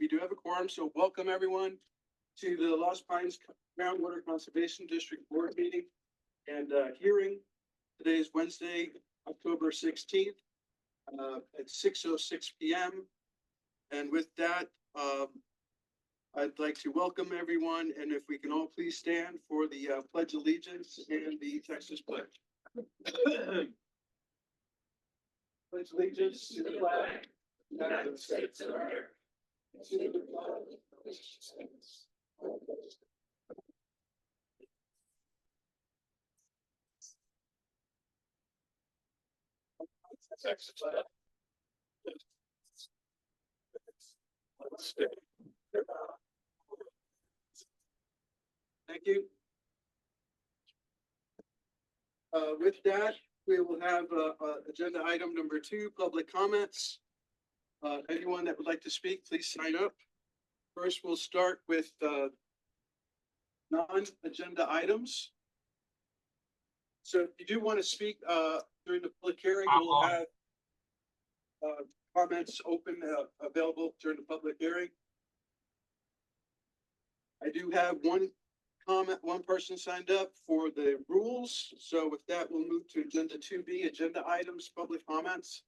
we do have a quorum, so welcome everyone to the Lost Pines Groundwater Conservation District Board meeting and hearing. Today is Wednesday, October 16th at 6:06 p.m. And with that, I'd like to welcome everyone, and if we can all please stand for the Pledge of Allegiance and the Texas Pledge. Pledge allegiance to the flag, United States of America. To the flag of the States. Texas flag. Thank you. With that, we will have agenda item number 2, public comments. Anyone that would like to speak, please sign up. First, we'll start with non-agenda items. So if you do want to speak during the public hearing, we'll have comments open, available during the public hearing. I do have one person signed up for the rules. So with that, we'll move to agenda 2B, agenda items, public comments.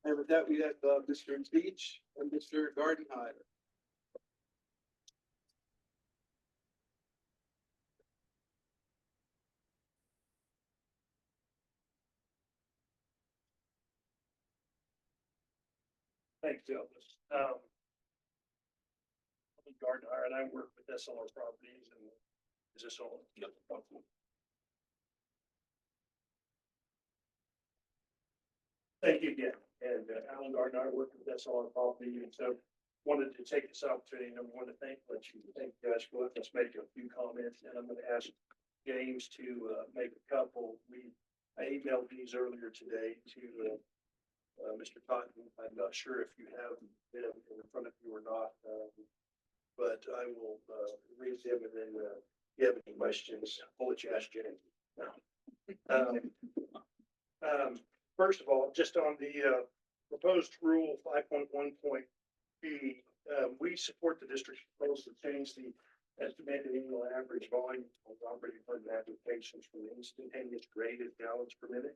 And with that, we have Mr. Beach and Mr. Gardenhire. Thanks, Elvis. I'm a Gardenhire and I work with SLR Properties and is this all? Yep. Thank you again. And Alan Gardner, I work with SLR Property, and so wanted to take this opportunity. And I want to thank you guys for letting us make a few comments. And I'm going to ask James to make a couple. I emailed these earlier today to Mr. Cotton. I'm not sure if you have them in front of you or not, but I will read them, and then if you have any questions, I'll let you ask James. First of all, just on the proposed rule 5.1.b, we support the district's proposal to change the estimated annual average volume of operating permit applications from the instantaneous graded gallons per minute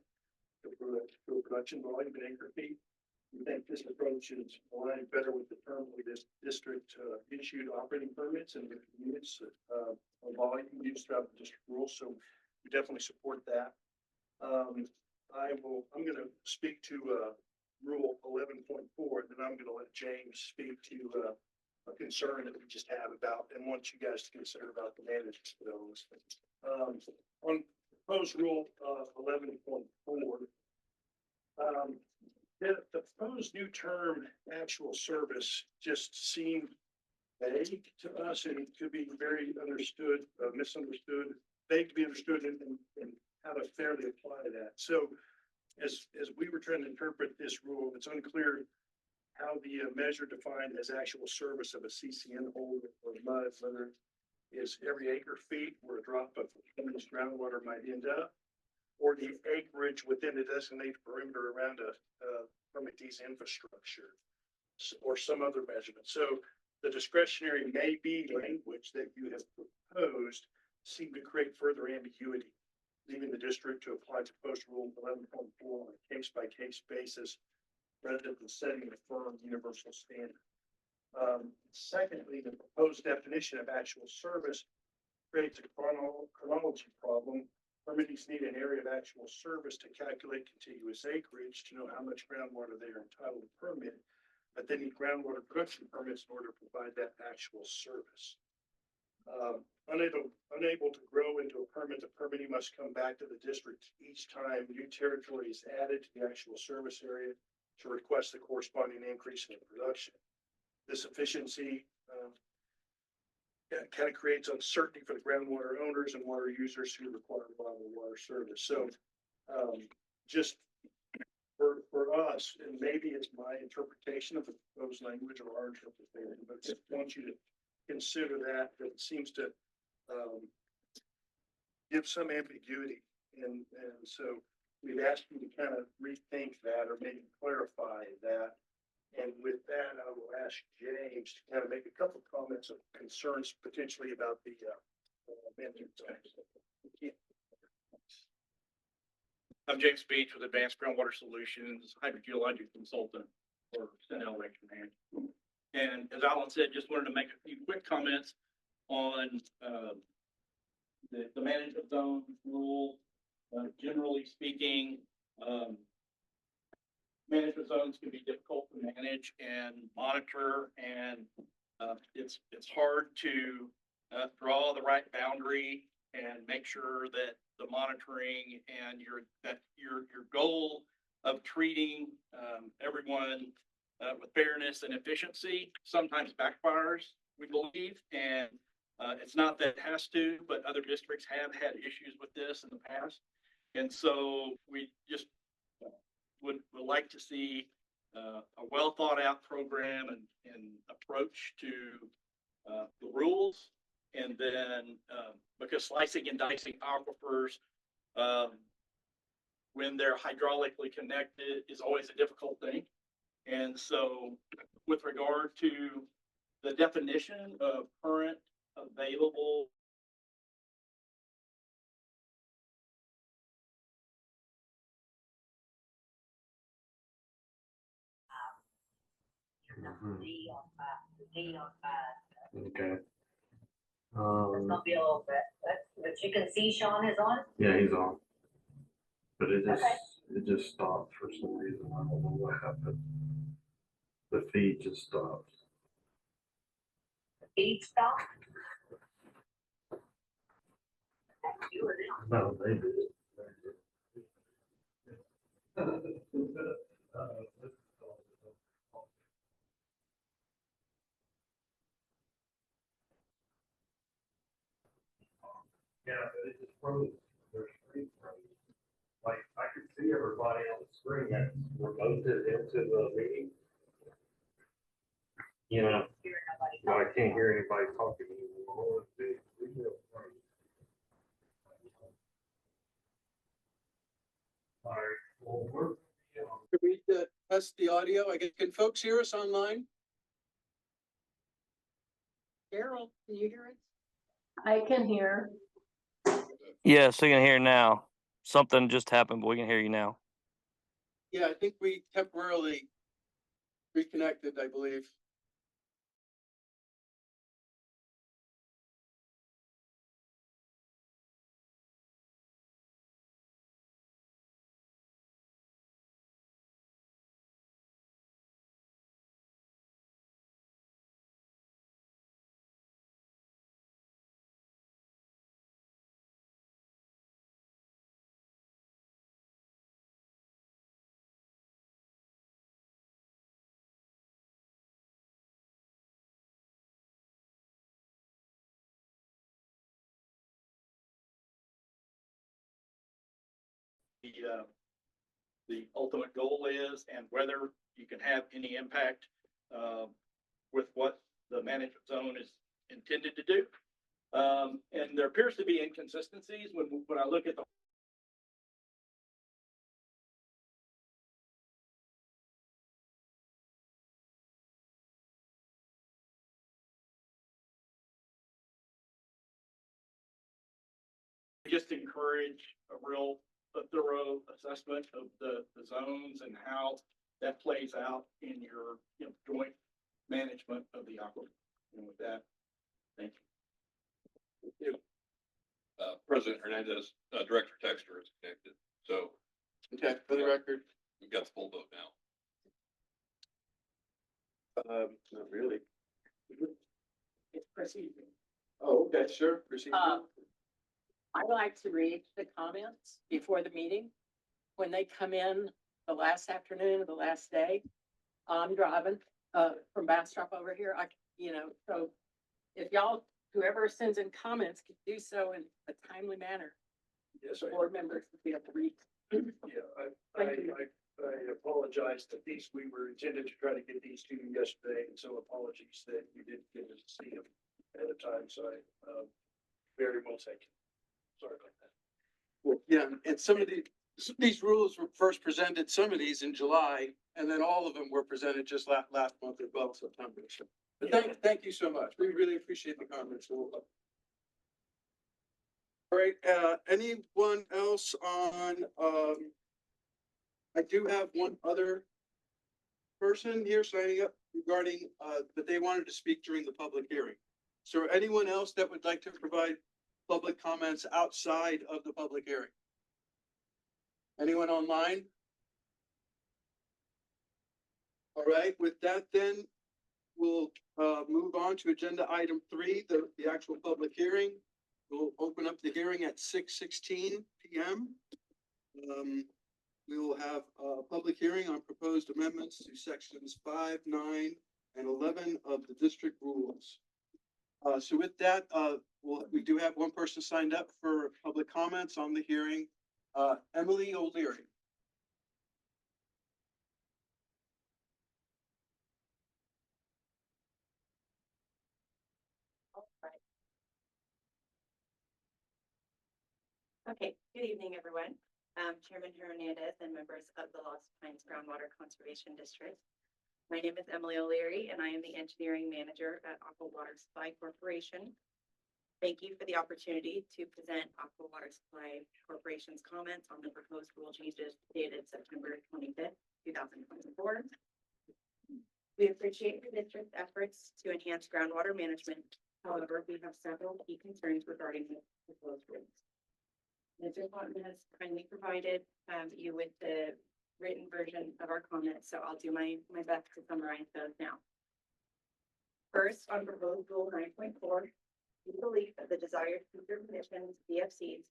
to a production volume in acre feet. We think this approach is aligned better with the terms of this district issued operating permits and the units of volume used throughout the district rules. So we definitely support that. I'm going to speak to rule 11.4, and then I'm going to let James speak to a concern that we just have about and want you guys to consider about the management of those. On proposed rule 11.4, the proposed new term actual service just seemed vague to us, and it could be very misunderstood, vague to be understood, and how to fairly apply that. So as we were trying to interpret this rule, it's unclear how the measure defined as actual service of a CCN hole or mud, whether it's every acre feet where a drop of continuous groundwater might end up, or the acreage within the designated perimeter around a permittee's infrastructure, or some other measurement. So the discretionary may be language that you have proposed seem to create further ambiguity, leaving the district to apply proposed rule 11.4 on a case-by-case basis rather than setting a firm universal standard. Secondly, the proposed definition of actual service creates a chronology problem. Permittees need an area of actual service to calculate contiguous acreage to know how much groundwater they are entitled to permit, but they need groundwater production permits in order to provide that actual service. Unable to grow into a permit, the permittee must come back to the district each time new territory is added to the actual service area to request the corresponding increase in production. This efficiency kind of creates uncertainty for the groundwater owners and water users who require reliable water service. So just for us, and maybe it's my interpretation of the proposed language or our interpretation, but I want you to consider that it seems to give some ambiguity. And so we've asked you to kind of rethink that or maybe clarify that And with that, I will ask James to kind of make a couple of comments of concerns potentially about the management zone. I'm James Beach with Advanced Groundwater Solutions, hydrogeologic consultant for Sentinel Lake Command. And as Alan said, just wanted to make a few quick comments on the management zone rule. Generally speaking, management zones can be difficult to manage and monitor, and it's hard to draw the right boundary and make sure that the monitoring and your goal of treating everyone with fairness and efficiency sometimes backfires, we believe. And it's not that it has to, but other districts have had issues with this in the past. And so we just would like to see a well thought out program and approach to the rules. And then because slicing and dicing aquifers when they're hydraulically connected is always a difficult thing. And so with regard to the definition of current available Okay. It's gonna be a little bit, but you can see Sean is on. Yeah, he's on. But it Okay. just stopped for some reason. I don't know what happened. The feed just stopped. The feed stop. You were there. No, they did. Yeah, but it just froze. Their screen froze. Like, I could see everybody on the screen that's remoted into the meeting. You know, Hear nobody but I talking. can't hear anybody talking anymore. The video froze. All right, well, we're, Can we test the audio? I guess, can folks hear us online? Carol, can you hear us? I can hear. Yes, we can hear now. Something just happened, but we can hear you now. Yeah, I think we temporarily reconnected, I believe. the ultimate goal is and whether you can have any impact with what the management zone is intended to do. And there appears to be inconsistencies when I look at the just encourage a thorough assessment of the zones and how that plays out in your joint management of the aquifer. And with that, thank you. President Hernandez, Director Texter is connected. So Okay, for the record. we've got the full vote now. Not really. It's proceeding. Oh, okay, sure. Proceed. I like to read the comments before the meeting. When they come in the last afternoon of the last day, I'm driving, from Bastrop over here. So if y'all, whoever sends in comments could do so in a timely manner, Yes, board members would be able to read. yeah, Thank you. I apologize that we were intended to try to get these to you yesterday, and so apologies that you didn't get to see them at a time, so I, very well taken. Sorry about that. Well, yeah, and some of these rules were first presented, some of these in July, And then all of them were presented just last month as well, September. So, but thank you so much. We really appreciate the comments. All right, anyone else on, I do have one other person here signing up regarding, that they wanted to speak during the public hearing. So anyone else that would like to provide public comments outside of the public hearing? Anyone online? All right, with that then, we'll move on to agenda item 3, the actual public hearing. We'll open up the hearing at 6:16 p.m. We will have a public hearing on proposed amendments to sections 5, 9, and 11 of the district rules. So with that, we do have one person signed up for public comments on the hearing, Emily O'Leary. Okay, good evening, everyone. Chairman Hernandez and members of the Lost Pines Groundwater Conservation District. My name is Emily O'Leary, and I am the engineering manager at Aqua Water Supply Corporation. Thank you for the opportunity to present Aqua Water Supply Corporation's comments on the proposed rule changes dated September 25th, 2024. We appreciate the district's efforts to enhance groundwater management. However, we have several key concerns regarding the proposed rules. Mr. Cotton has kindly provided you with the written version of our comments, so I'll do my best to summarize those now. First, on proposed rule 9.4, we believe that the desired future conditions, DFCs,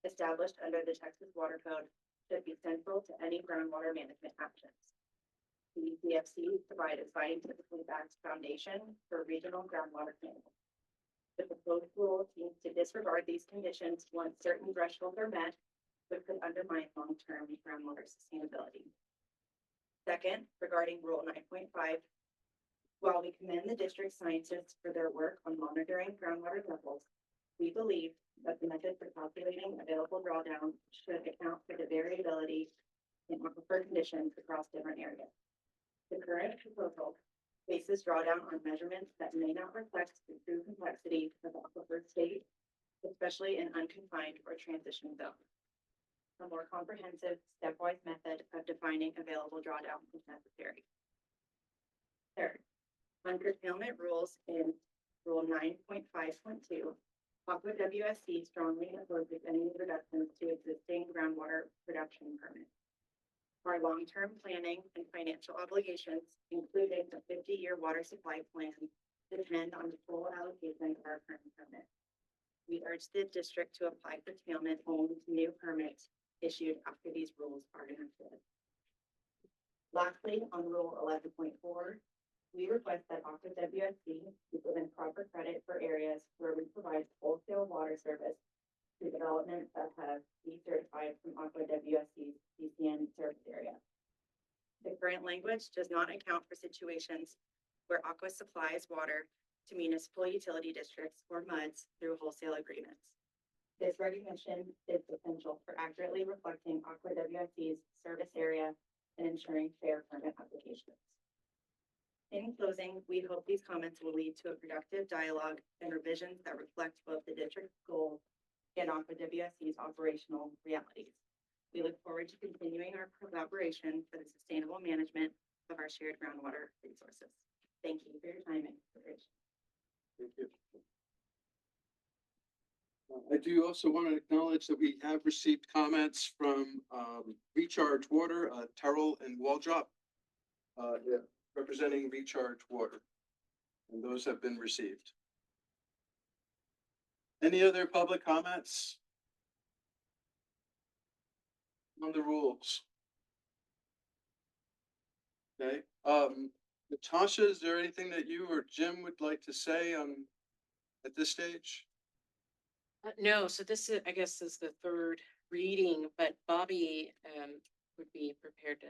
established under the Texas Water Code should be central to any groundwater management actions. These DFCs provide a scientifically backed foundation for regional groundwater management. The proposed rule seems to disregard these conditions once certain thresholds are met, which could undermine long-term groundwater sustainability. Second, regarding Rule 9.5, while we commend the district scientists for their work on monitoring groundwater levels, we believe that the method for calculating available drawdown should account for the variability in aquifer conditions across different areas. The current proposal bases drawdown on measurements that may not reflect the true complexity of the aquifer state, especially in unconfined or transition zones. A more comprehensive, stepwise method of defining available drawdown is necessary. Third, on curtailment rules in Rule 9.5.2, Aqua WSC strongly opposes any reductions to existing groundwater production permits. Our long-term planning and financial obligations, including a 50-year water supply plan, depend on the full allocation of our current permit. We urge the district to apply curtailment only to new permits issued after these rules are enacted. Lastly, on Rule 11.4, we request that Aqua WSC be given proper credit for areas where we provide wholesale water service to developments that have decertified from Aqua WSC's CCN service area. The current language does not account for situations where Aqua supplies water to municipal utility districts or MUDs through wholesale agreements. This recognition is essential for accurately reflecting Aqua WSC's service area and ensuring fair permit applications. In closing, we hope these comments will lead to a productive dialogue and revisions that reflect both the district's goals and Aqua WSC's operational realities. We look forward to continuing our collaboration for the sustainable management of our shared groundwater resources. Thank you for your time and consideration. Thank you. I do also want to acknowledge that we have received comments from Recharge Water, Terrell and Waldrop, representing Recharge Water, and those have been received. Any other public comments on the rules? Okay, Natasha, is there anything that you or Jim would like to say at this stage? No, so this is, I guess, is the third reading, but Bobby would be prepared to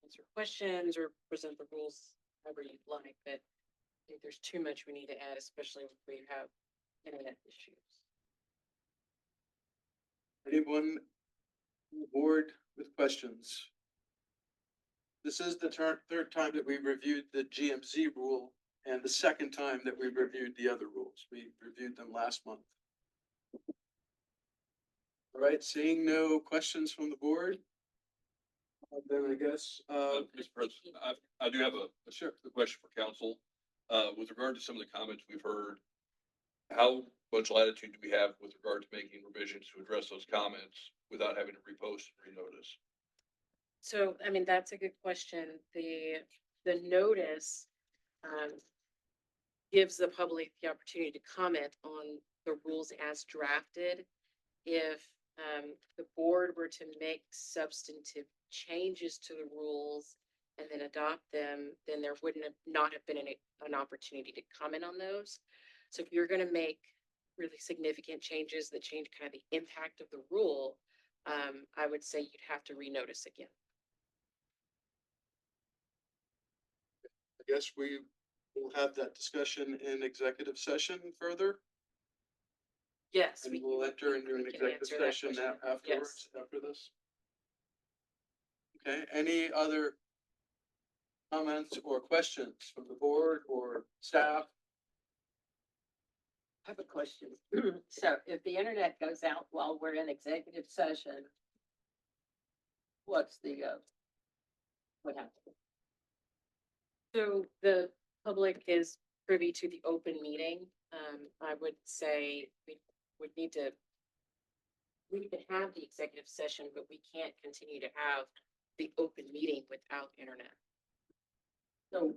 answer questions or present the rules however you'd like, but I think there's too much we need to add, especially if we have internet issues. Anyone on the board with questions? this is the third time that we've reviewed the GMZ rule and the second time that we've reviewed the other rules. We reviewed them last month. All right, seeing no questions from the board. Then I guess, Mr. President, I do have a question for council. With regard to some of the comments we've heard, how much latitude do we have with regard to making revisions to address those comments without having to repost and renotice? So, I mean, that's a good question. The notice, gives the public the opportunity to comment on the rules as drafted. If, the board were to make substantive changes to the rules and then adopt them, then there wouldn't have not have been an opportunity to comment on those. So if you're gonna make really significant changes that change kind of the impact of the rule, I would say you'd have to renotice again. I guess we will have that discussion in executive session further. Yes. And we'll enter into an we can executive answer that session question. afterwards, after this. Okay, any other comments or questions from the board or staff? I have a question. So if the internet goes out while we're in executive session, what's the, what happens? So the public is privy to the open meeting. I would say we need to have the executive session, but we can't continue to have the open meeting without internet. So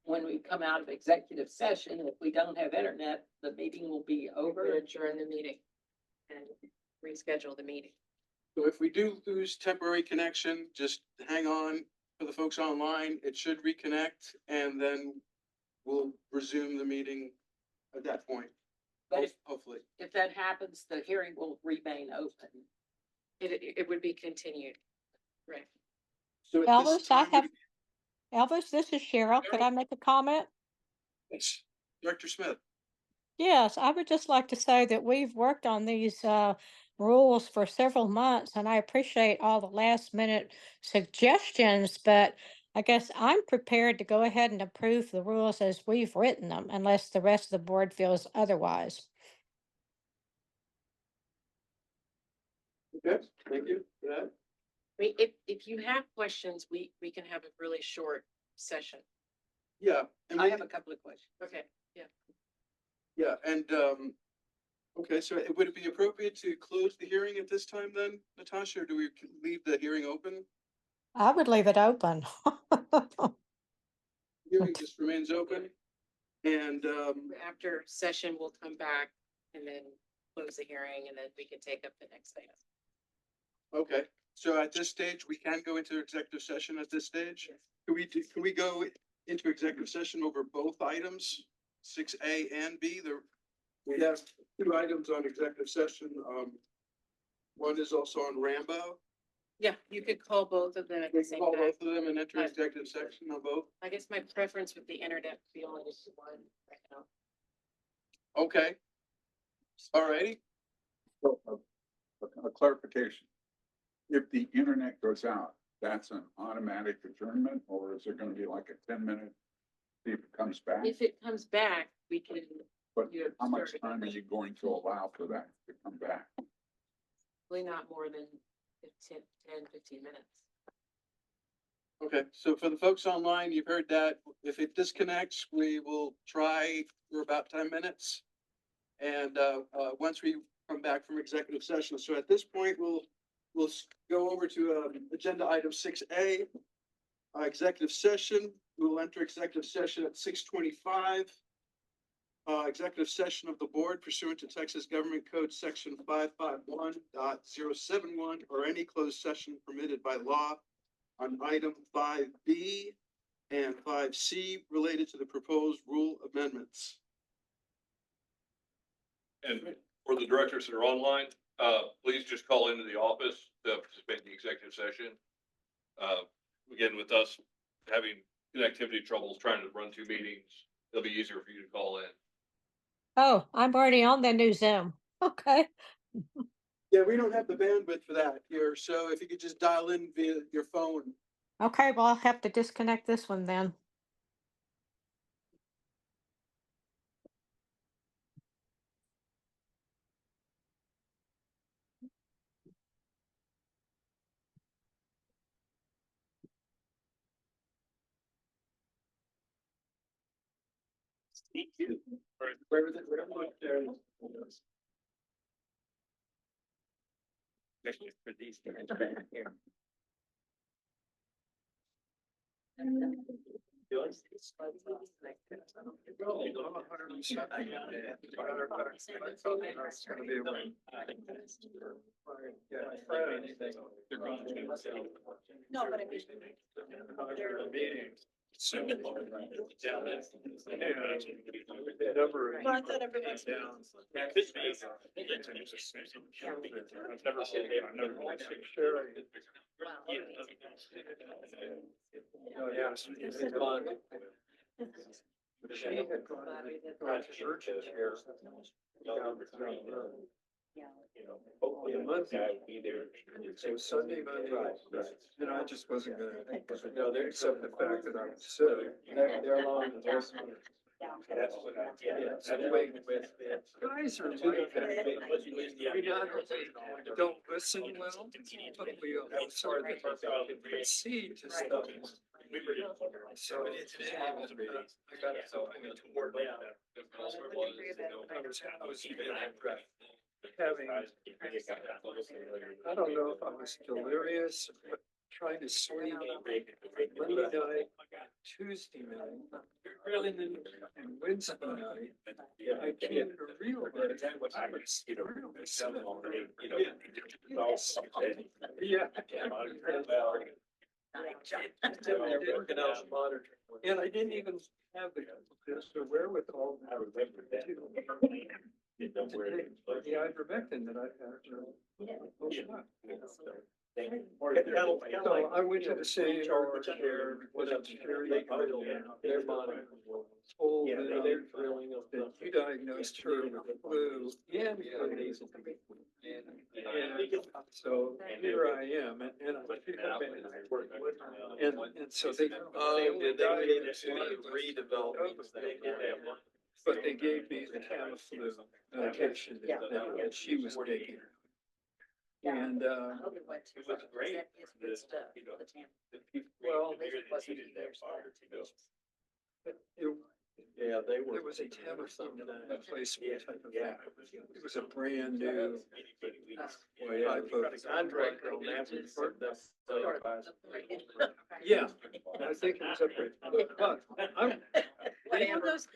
when we come out of executive session, if we don't have internet, the meeting will be We're over. gonna adjourn the meeting and reschedule the meeting. So if we do lose temporary connection, just hang on for the folks online. It should reconnect and then we'll resume the meeting at that point. But Hopefully. if that happens, the hearing will remain open. It would be continued, right? So at Elvis, this I time, have, Elvis, this is Cheryl. Could I make a comment? yes, Director Smith. Yes, I would just like to say that we've worked on these rules for several months, and I appreciate all the last minute suggestions, but I guess I'm prepared to go ahead and approve the rules as we've written them, unless the rest of the board feels otherwise. Okay, thank you for that. I mean, if you have questions, we can have a really short session. Yeah. And I have a couple of questions. Okay. yeah, and, okay, so would it be appropriate to close the hearing at this time then, Natasha, or do we leave the hearing open? I would leave it open. Hearing just remains open. And, After session, we'll come back and then close the hearing and then we can take up the next item. okay, so at this stage, we can go into executive session at this stage? Yes. Can we go into executive session over both items, 6A and B? We have two items on executive session. One is also on Rambo. Yeah, you could call both of them at We the can same call time. both of them and enter executive section on both. I guess my preference with the internet would be only just one right now. Okay. All righty. So, a clarification. If the internet goes out, that's an automatic adjournment, or is there gonna be like a 10-minute, see if it comes back? If it comes back, we can, But you how much start time are again. you going to allow for that to come back? Probably not more than 10, 15 minutes. Okay, so for the folks online, you've heard that. If it disconnects, we will try for about 10 minutes. And once we come back from executive session. So at this point, we'll go over to agenda item 6A. Executive session. We will enter executive session at 6:25. Executive session of the board pursuant to Texas Government Code Section 551.071 or any closed session permitted by law on item 5B and 5C related to the proposed rule amendments. And for the directors that are online, please just call into the office to participate in the executive session. Again, with us having connectivity troubles trying to run two meetings, it'll be easier for you to call in. Oh, I'm already on the new Zoom. Okay. Yeah, we don't have the bandwidth for that here, so if you could just dial in via your phone, Okay, well, I'll have to disconnect this one then. For these guys. No, but I mean. So. Number of. Well, I thought everyone's. Down. It could be. I've never seen it. I've never sure. Oh, yeah. It's fun. She had gone to churches here. Hopefully a month ago. So Sunday, Monday, and I just wasn't gonna, accept the fact that I was sick. They're along the rest of it. That's what I did. I'm waiting with. Guys are like that. We don't listen well, but we are sorry that they concede to stuff. So I got to work. I was having, I don't know if I was delirious, but trying to sleep Monday night, Tuesday night, and Wednesday night. I came to realize I was really sick. Yeah. And I didn't even have the wherewithal to take the ivermectin that I had. So I went to the city charge here, went up to their monitor, told them that you diagnosed her with flu and so here I am, and so they. Did they redevelop? But they gave me the Tamiflu medication that she was taking. And, It was great. well, Yeah, they were. there was a Tamiflu replacement type of thing. It was a brand new type of. Contract on that. Yeah, I think it was upgrade. But I'm. What are those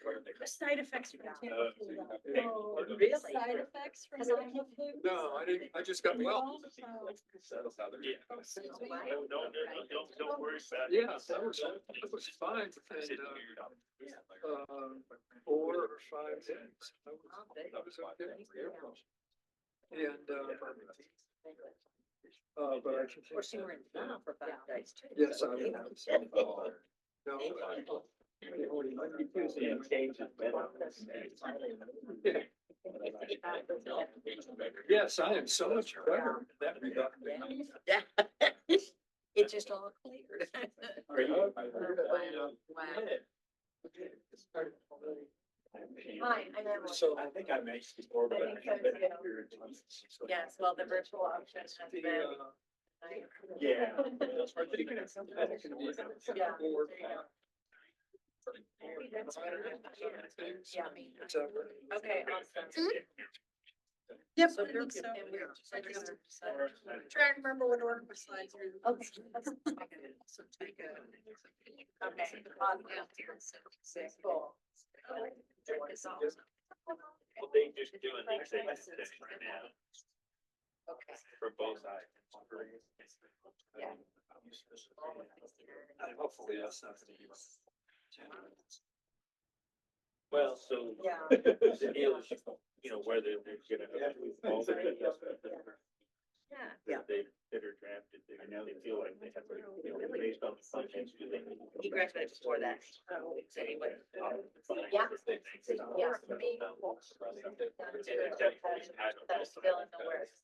side effects from Tamiflu? Oh, real side effects from Tamiflu? No, I didn't, I just got well. Don't worry about it. Yeah, that was fine, and, 4 or 5 days. I was okay. And, but I Of course, you were in town for 5 days too. yes, I was. No. Yes, I am so much better in that regard. Yeah. It just all cleared. Hi, I'm Emily. So I think I mentioned before, but. Yes, well, the virtual option has been. Yeah. Yeah. Okay, awesome. Yep, So I you're think so. and we're just like gonna decide. Trying to remember what order my slides are. Okay. So take a. Okay. Cool. Well, they just doing the executive session right now Okay. for both sides. Yeah. Hopefully that's not gonna be. Well, so. Yeah. The deal is, whether they're gonna. Yeah. That are drafted, they feel like they have to, based on the functions. He graduated before that. So he went. Yeah. Yeah. That's still in the works.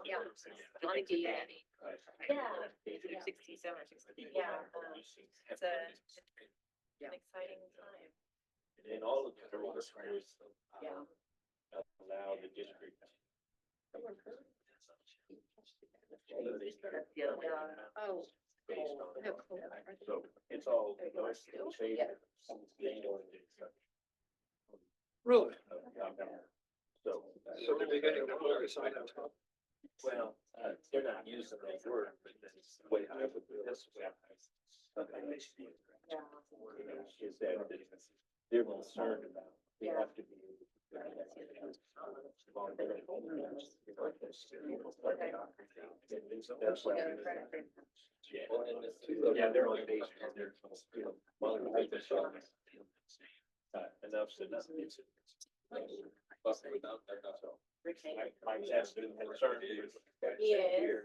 Yeah. Like, yeah. Yeah. 67 or 60. Yeah. It's an exciting time. And all of the rules Yeah. allow the district. Oh. So it's all. Really? So. So they're beginning to focus on that topic. Well, they're not using that word, but that's the way I would do this. Is that they're concerned about, they have to be. That's why. Yeah, they're on base. Enough said. My test is concerned. Yes,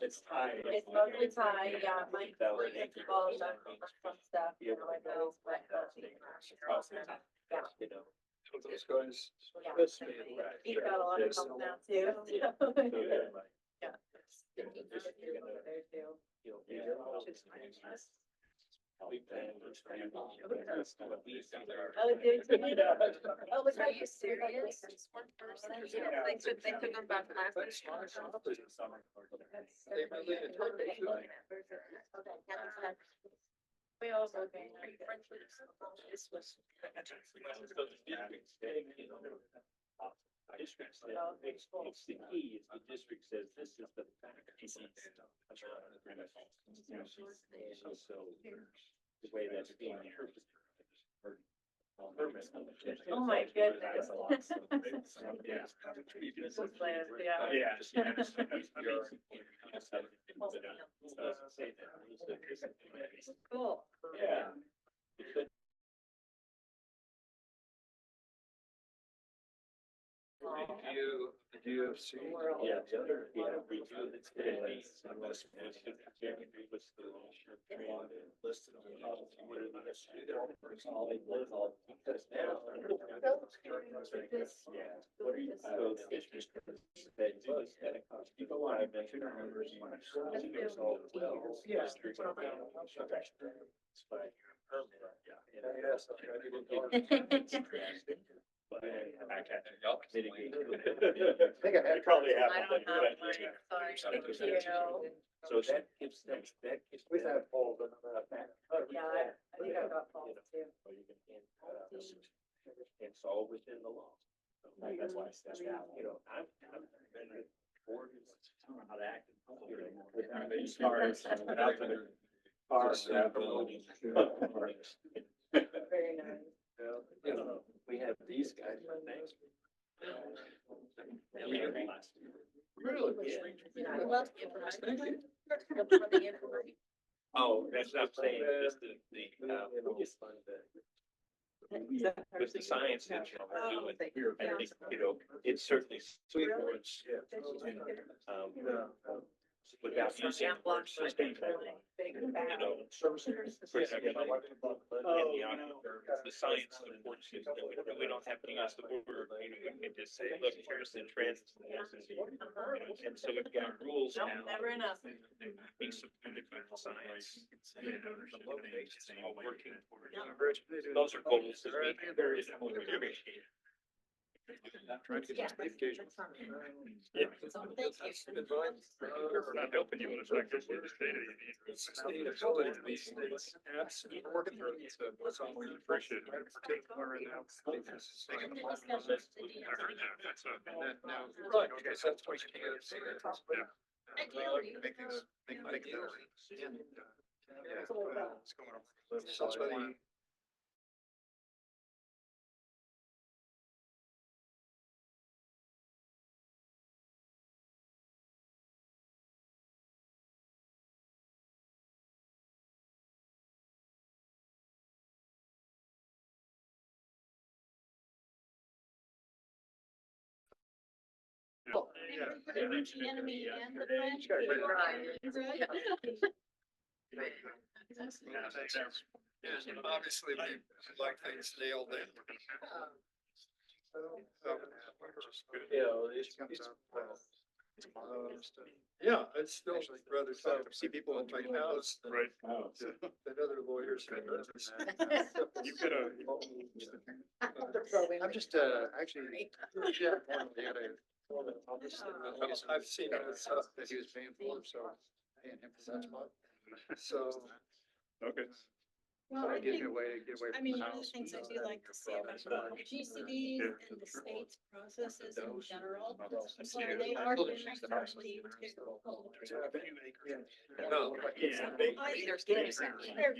It's high. it's mostly Thai, yeah, my, involved on some stuff, you know, like those, but, yeah. You know. Those guys. Yeah. That's me. He's got a lot of help now too. Yeah. There too. Oh, did you? Oh, was are you serious? One person? Yeah, they took them back last. We also. This was. District says, it's the key, is the district says this is the fact. So, the way that's being interpreted. Oh, my goodness. Yeah. This was last, yeah. Cool. Yeah. Do you see? Yeah, the other, review that's been made. Listed on the. Because now. Yeah. What are you? So the district. You go on, I've been to members. Yeah. But I can't mitigate. I probably have. I don't have mine, sorry, thank you. So that gives them, that gives. We've had polls and Yeah, I think I got calls too. Or you can, it's all within the law. So that's why I said, you know, I'm bored how to act. Cars. Very nice. You know, we have these guys, my names. Really? I love the information. Oh, that's what I'm saying, just we just find that. With the science that you're doing, I think, you know, it's certainly supports. Without using the word sustainable, you know. For example, the science supports it, we don't have to use the word, you know, we can just say, look, here's the trends. And so we've got rules now. Never enough. Be supported by the science. All working towards. Those are goals that we very appreciate. Trying to get some education. Yeah. Thank you. We're not helping you with the fact that we're just data you need. Sustainability of these things, absolutely. We're working through it, so that's all we appreciate. We're taking one right now. I heard that, that's and then now, right, okay, so that's what you can see. Yeah. Make these, make those. Yeah. It's going on. Somebody. The enemy and the friend. Yeah, thanks. Yes, obviously, we like things nailed in. Yeah, I'd still rather talk to see people in my house than, Right. than other lawyers. You could have. I'm just, actually, yeah, I've seen other stuff that he was paying for, so paying him for that spot. So. Okay. Well, So I it gives think, me a way to get away I from mean, the one of the house. things I do like to see about GCDs Yeah. and the state's processes in general, No. so they are doing that to. No. There's kids. They're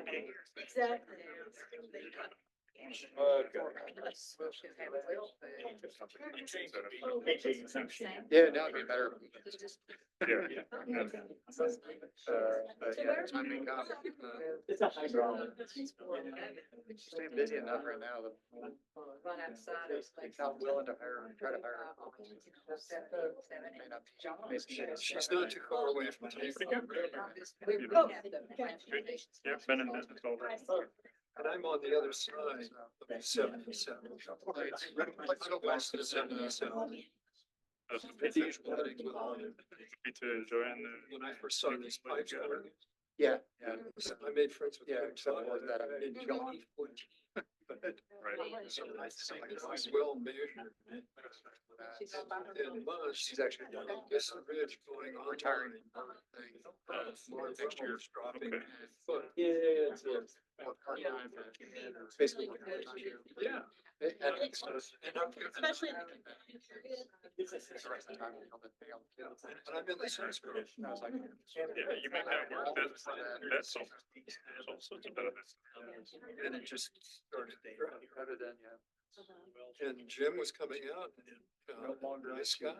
kids. Exactly. Yeah, now it'd be better. Yeah. Yeah, time may come. It's a high ground. Staying busy enough right now that Run outside, it's like. I'm willing to hire, try to hire. May not be- She's not too far away from me. Yeah, been in business all day. And I'm on the other side of the 77. West of 77. These weddings with all the- Me too, enjoying When I first saw these pipes together. going. Yeah, yeah. I made friends with them. except for that. In 2014. Right. So I think it was well measured. And she's actually this ridge going on. Retiring. More next year's dropping. Okay. But yeah, it's part-time. It's basically. Yeah. Especially in the community period. And I've been listening to it. I was like. Yeah, you make that work, that's all sorts of benefits. And it just started better than, yeah. And Jim was coming out and nice guy.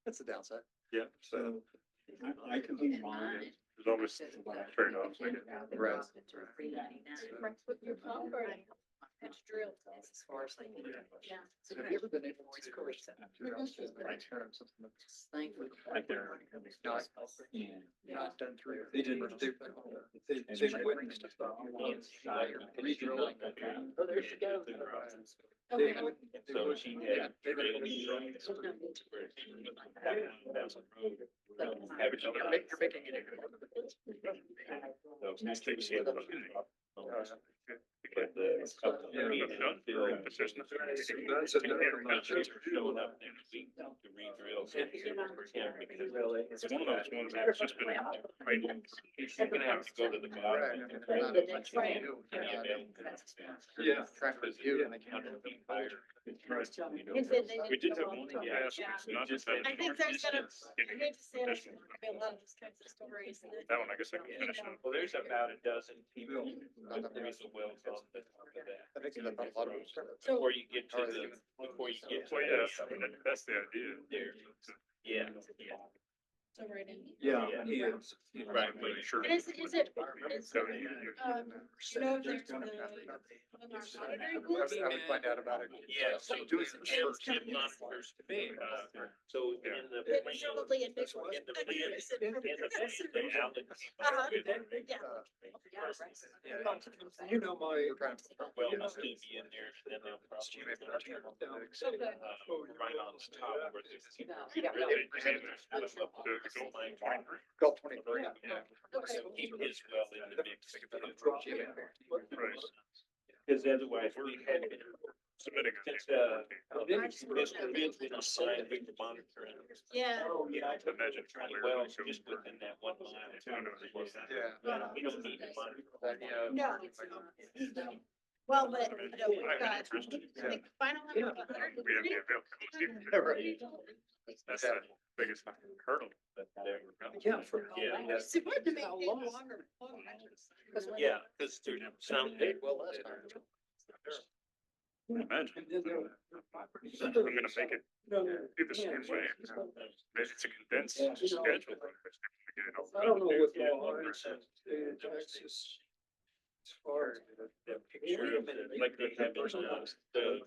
That's the downside. Yeah, so I can be fine. There's always trade-offs. I get. Right. With your pump or it's drilled. As far as like. Yeah. Have you ever been able to score? Right there. Not done through. They did, They wouldn't stuff. Redrilling. Oh, there she goes. They would. So she had. You're making it. But the. That's another option. Showing up next week to re-drill. It's one of those ones that's just been. You're gonna have to go to the bottom. Yeah. Because you and I can't be higher. We did have one pass, but it's not just that. I think there's gonna, I hate to say it, there's gonna be a lot of these kinds of stories. That one, I guess I can finish it. Well, there's about a dozen people. There's a wells on the top of that. I think there's a lot of. Before you get to the, before you get to. Well, yeah, that's the idea. There, yeah, yeah. So right in. Yeah. He is. Right, but Sure. And is it, So, you know, if there's the. I would find out about it. yeah, so doing some Jim monitors to me, so in the. It's probably a big one. In the plan, the outlet. You know, my. Well, must still be in there, and then they'll probably. Right on the top where there's. Golf 23. Yeah. So keep his well in the mix. Right. Because otherwise we had been. Submitting. Since, Mr. Vince was assigned with the monitoring. Yeah. Oh, yeah. Imagine. Well, just within that 1 mile. Yeah. You don't need to monitor. No. Well, but, no, we've got, the final number. We have the availability. That's the biggest hurdle. Yeah, for. Yeah. It's hard to make things longer. Yeah, because there's some. Well, last time. Imagine. I'm gonna make it do the same way. Maybe it's a condensed schedule. I don't know what the law is in Texas. As far as. Like they have in, the.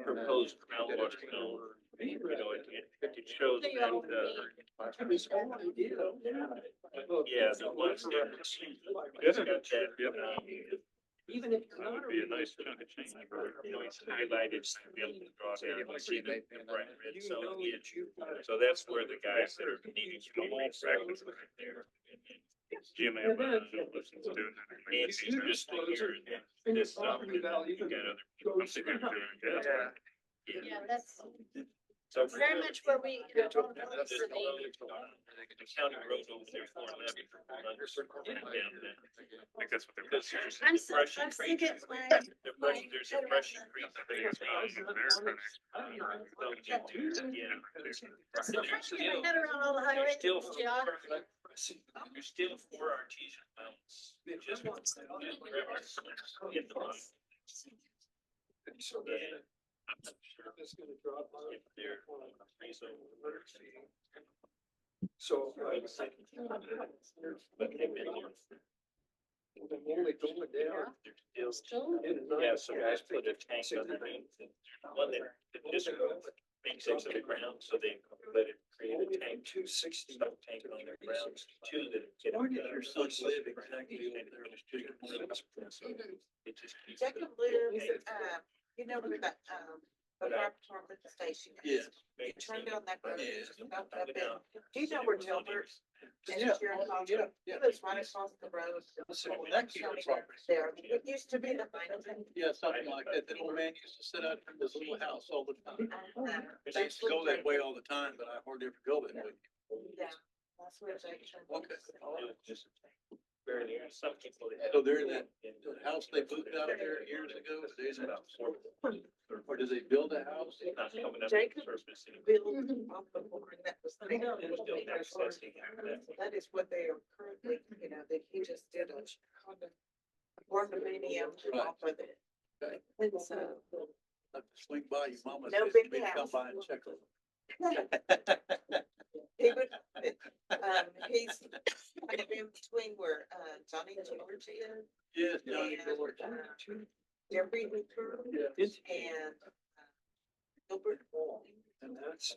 proposed groundwater bill. You know, it shows that, yeah, the ones that. It's got that, Even if. that would be a nice chunk of change for, you know, it's highlighted, so you'll be able to draw down, you see the bright red zone. So that's where the guys that are needing to go in practice right there. Jim and listens to it. Nancy's just here and this, you got other people doing that. Yeah, that's So very much where we. The county road over there, 411. I think that's what they're. I'm so, I'm thinking There's a fresh creek. Get my head around all the highways. Still, Geography. you're still for artesian wells. Just in the line. I'm not sure It's gonna drop. if they're. So. But they've been. Only going down. Yeah, so guys put a tank underneath, and one that just makes it to the ground, so they let it create a tank. 260. Stuff tank on the ground, two that get. Where did your son live exactly over there? It just keeps. Jacob lives, you know where that, the fire department station is? You turn down that road, just about up in, do you know where Gilbert? Yeah, yeah. He lives right across the road. That kid was property. There, it used to be the Heineken. Yeah, something like that. That old man used to sit out in his little house all the time. I used to go that way all the time, but I hardly ever go that way. Yeah, that's where Jake. Okay. Just barely, some people. So they're in that house they moved out there years ago, days ago. Or did they build a house? Not coming up. Jacob Surface. built off the board, that was. Still accessing that. That is what they are currently, you know, that he just did a condominium off of it. Okay. And so, Have to swing by your mama. No says big maybe come house. by and check on he would, he's kind of in between where, Johnny George is. Yes, Johnny And, George. Jeffrey Hooper Yes. and Gilbert Wall. And that's,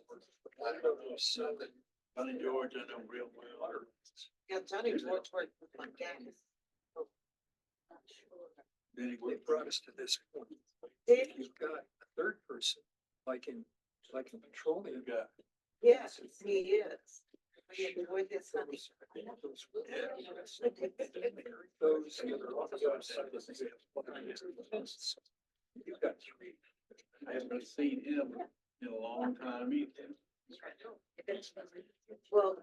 I don't know, Southern, Johnny George, I know real well. Yeah, Johnny George worked with my gas. Not sure. Then he brought us to this point. Did he? You've got a third person, like in petroleum guy. Yes, he is. We enjoyed his honey. Those that are on the other side of the. You've got three. I haven't seen him in a long time either. Well,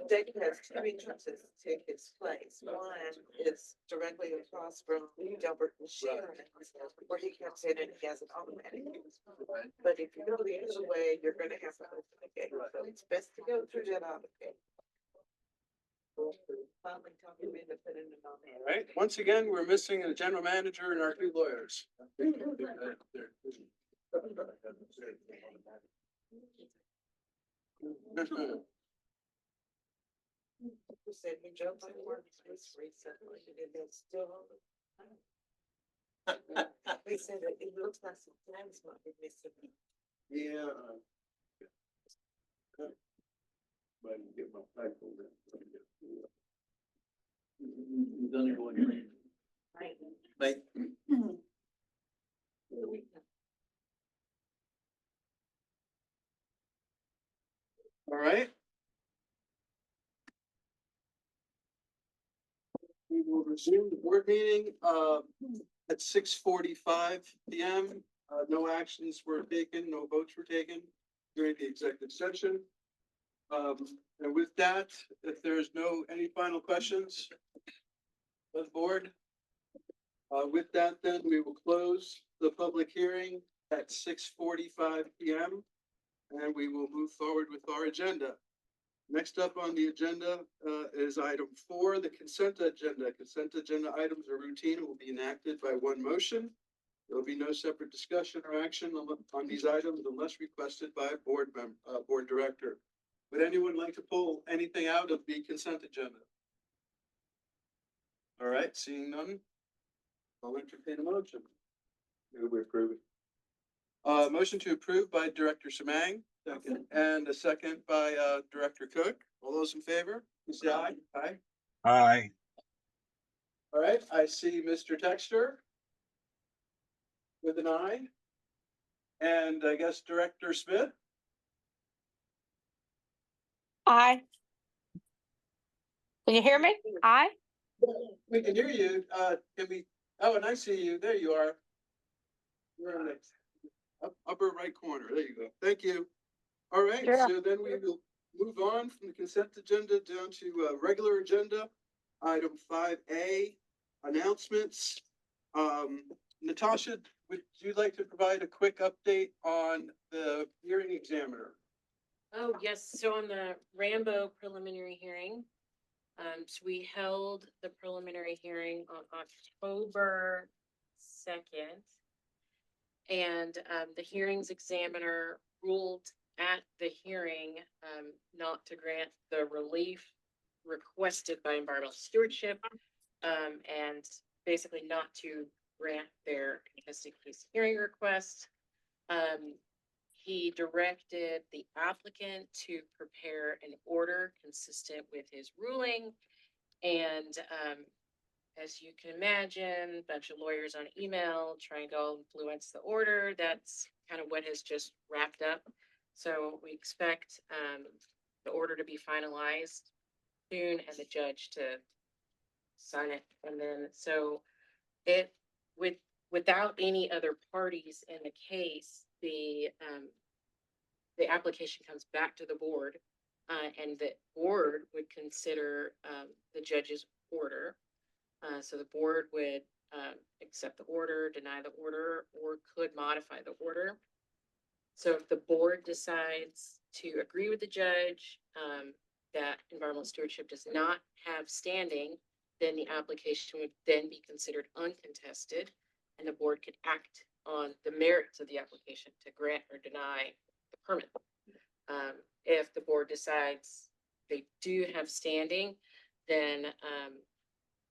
Jacob has two entrances to his place. One is directly across from Gilbert and Sharon, where he comes in and he has an automatic. But if you go the other way, you're gonna have to open the gate, so it's best to go through that auto gate. Finally talk him into putting it on there. All right, once again, we're missing a general manager and our two lawyers. Who said he jumped on work recently and it's still on. He said that it looks like some flags might be missing. Yeah. But get my back on that. Done it one. Like. All right. We will resume the board meeting, at 6:45 PM. No actions were taken, no votes were taken during the executive session. And with that, if there's any final questions of the board, with that, then we will close the public hearing at 6:45 PM. And we will move forward with our agenda. Next up on the agenda is item 4, the consent agenda. Consent agenda items are routine and will be enacted by one motion. There will be no separate discussion or action on these items unless requested by a board director. Would anyone like to pull anything out of the consent agenda? All right, seeing none, I'll entertain a motion. We approve it. Motion to approve by Director Semang. Second. And a second by, Director Cook. All those in favor, please say aye. Aye. Aye. All right, I see Mr. Texter with an eye. And I guess Director Smith. Aye. Can you hear me? Aye. We can hear you. Can we, oh, and I see you. There you are. You're in the upper right corner. There you go. Thank you. All right, Sure. so then we will move on from the consent agenda down to regular agenda. Item 5A, announcements. Natasha, would you like to provide a quick update on the hearing examiner? Oh, yes, so on the Rambo preliminary hearing, so we held the preliminary hearing on October 2nd. And, the hearings examiner ruled at the hearing, not to grant the relief requested by environmental stewardship, and basically not to grant their contested case hearing request. He directed the applicant to prepare an order consistent with his ruling. And, as you can imagine, a bunch of lawyers on email trying to influence the order. That's kind of what has just wrapped up. So we expect, the order to be finalized soon and the judge to sign it. And then, so it, without any other parties in the case, the application comes back to the board, and the board would consider, the judge's order. So the board would, accept the order, deny the order, or could modify the order. So if the board decides to agree with the judge, that environmental stewardship does not have standing, then the application would then be considered uncontested, and the board could act on the merits of the application to grant or deny the permit. If the board decides they do have standing, then,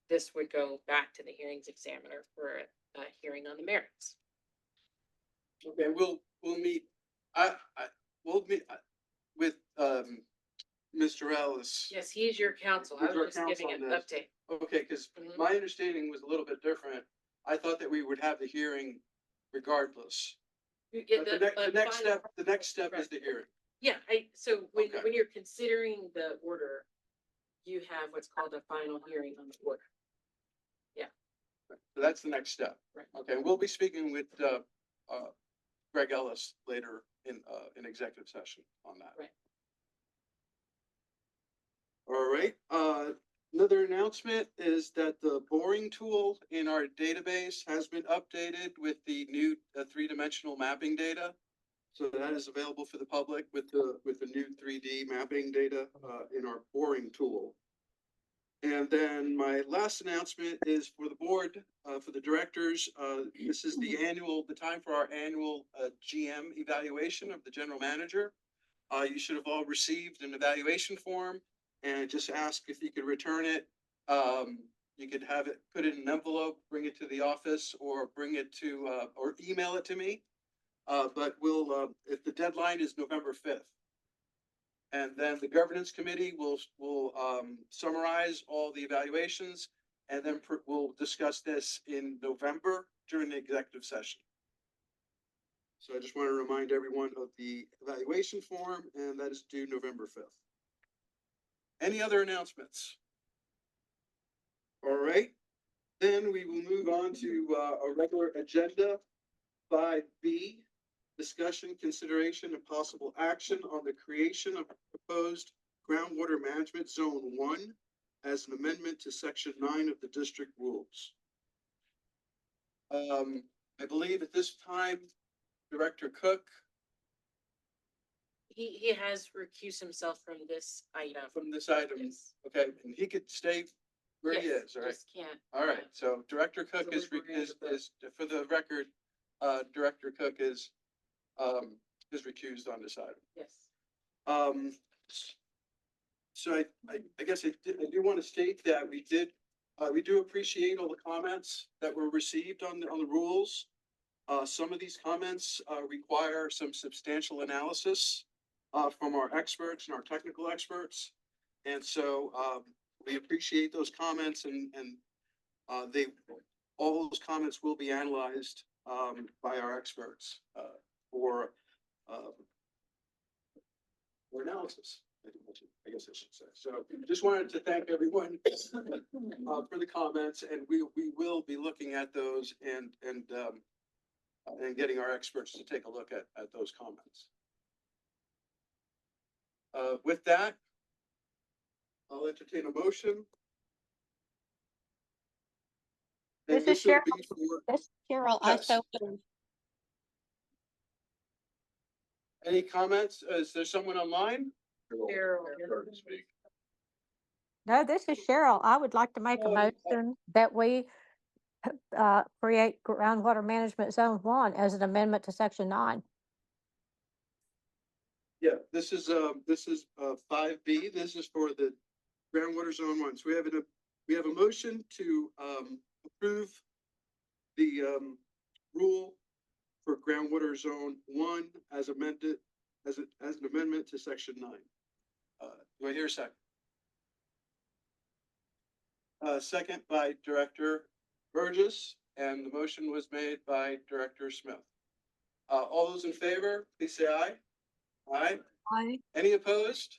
this would go back to the hearings examiner for a hearing on the merits. Okay, we'll meet, we'll meet with, Mr. Ellis. Yes, he's your counsel. I He's our was just giving counsel an on this. update. Okay, because Mhm. my understanding was a little bit different. I thought that we would have the hearing regardless. You get But the next step is Right. the hearing. Yeah, so Okay. when you're considering the order, you have what's called a final hearing on the order. So that's the next step. Right. Okay, we'll be speaking with, Greg Ellis later in executive session on that. Right. All right, another announcement is that the boring tool in our database has been updated with the new three-dimensional mapping data. So that is available for the public with the new 3D mapping data in our boring tool. And then my last announcement is for the board, for the directors. This is the time for our annual GM evaluation of the general manager. You should have all received an evaluation form, and just ask if you could return it. You could have it, put it in an envelope, bring it to the office, or bring it to, or email it to me. But we'll, if the deadline is November 5th. And then the governance committee will summarize all the evaluations, and then we'll discuss this in November during the executive session. So I just want to remind everyone of the evaluation form, and that is due November 5th. Any other announcements? All right, then we will move on to a regular agenda. 5B, discussion, consideration, and possible action on the creation of proposed groundwater management zone 1 as an amendment to section 9 of the district rules. I believe at this time, Director Cook. He has recused himself from this item. From this item, Yes. okay, and he could stay where he Yes, is, all right? just can't. All right, so Director Cook is, for the record, Director Cook is recused on this item. Yes. So I guess I do want to state that we do appreciate all the comments that were received on the rules. Some of these comments, require some substantial analysis, from our experts and our technical experts. And so, we appreciate those comments and, all those comments will be analyzed, by our experts, for, um, for analysis. I guess I should say. So just wanted to thank everyone, for the comments, and we will be looking at those and getting our experts to take a look at those comments. With that, I'll entertain a motion. And This is will Cheryl. be for- This is Cheryl. I Yes. so moved. Any comments? Is there someone online? No, this is Cheryl. I would like to make a motion that we create groundwater management zone 1 as an amendment to section 9. Yeah, this is 5B. This is for the groundwater zone 1. So we have a motion to approve the rule for groundwater zone 1 as amended, as an amendment to section 9. Do I hear a second? Second by Director Burgess, and the motion was made by Director Smith. All those in favor, please say aye. Aye. Aye. Any opposed?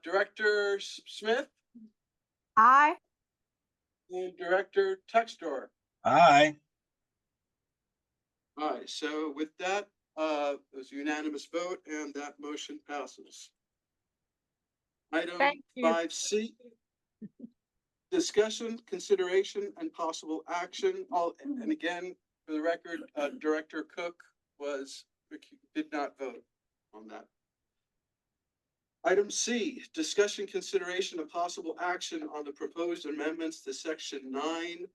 Director Smith Aye. and Director Textor. Aye. All right, so with that, it was a unanimous vote and that motion passes. Item Thank you. 5C, discussion, consideration, and possible action. And again, for the record, Director Cook did not vote on that. Item C, discussion, consideration, and possible action on the proposed amendments to section 9,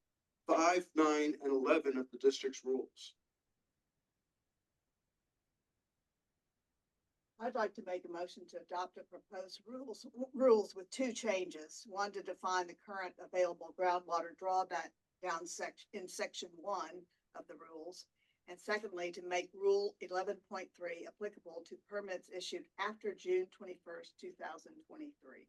5, 9, and 11 of the district's rules. I'd like to make a motion to adopt the proposed rules with 2 changes. One, to define the current available groundwater drawdown in section 1 of the rules. And secondly, to make rule 11.3 applicable to permits issued after June 21st, 2023.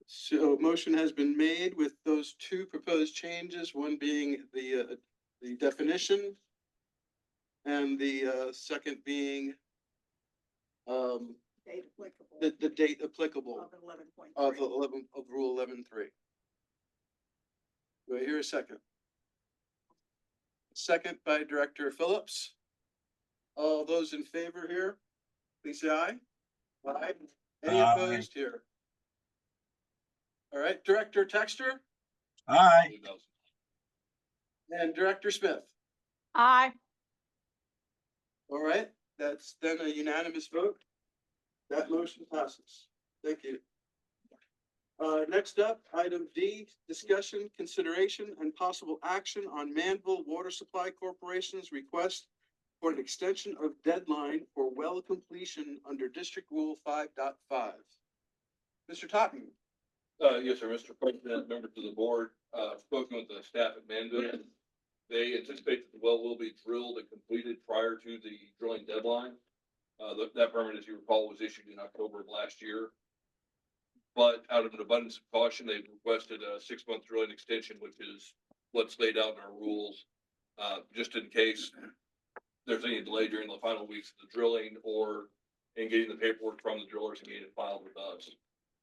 So motion has been made with those 2 proposed changes, one being the definition and the second being Date applicable. the date applicable Of 11.3. of rule 11.3. Do I hear a second? Second by Director Phillips. All those in favor here, please say aye. Aye. Any Aye. opposed here? All right, Director Texter Aye. and Director Smith. Aye. All right, that's then a unanimous vote. That motion passes. Thank you. Next up, item D, discussion, consideration, and possible action on Manville Water Supply Corporation's request for an extension of deadline for well completion under District Rule 5.5. Mr. Totten. Yes, sir, Mr. President, members of the board, spoken with the staff at Manville. They anticipate that the well will be drilled and completed prior to the drilling deadline. That permit, as you recall, was issued in October of last year. But out of an abundance of caution, they've requested a 6-month drilling extension, which is what's laid out in our rules. Just in case there's any delay during the final weeks of the drilling or in getting the paperwork from the drillers and getting it filed with us.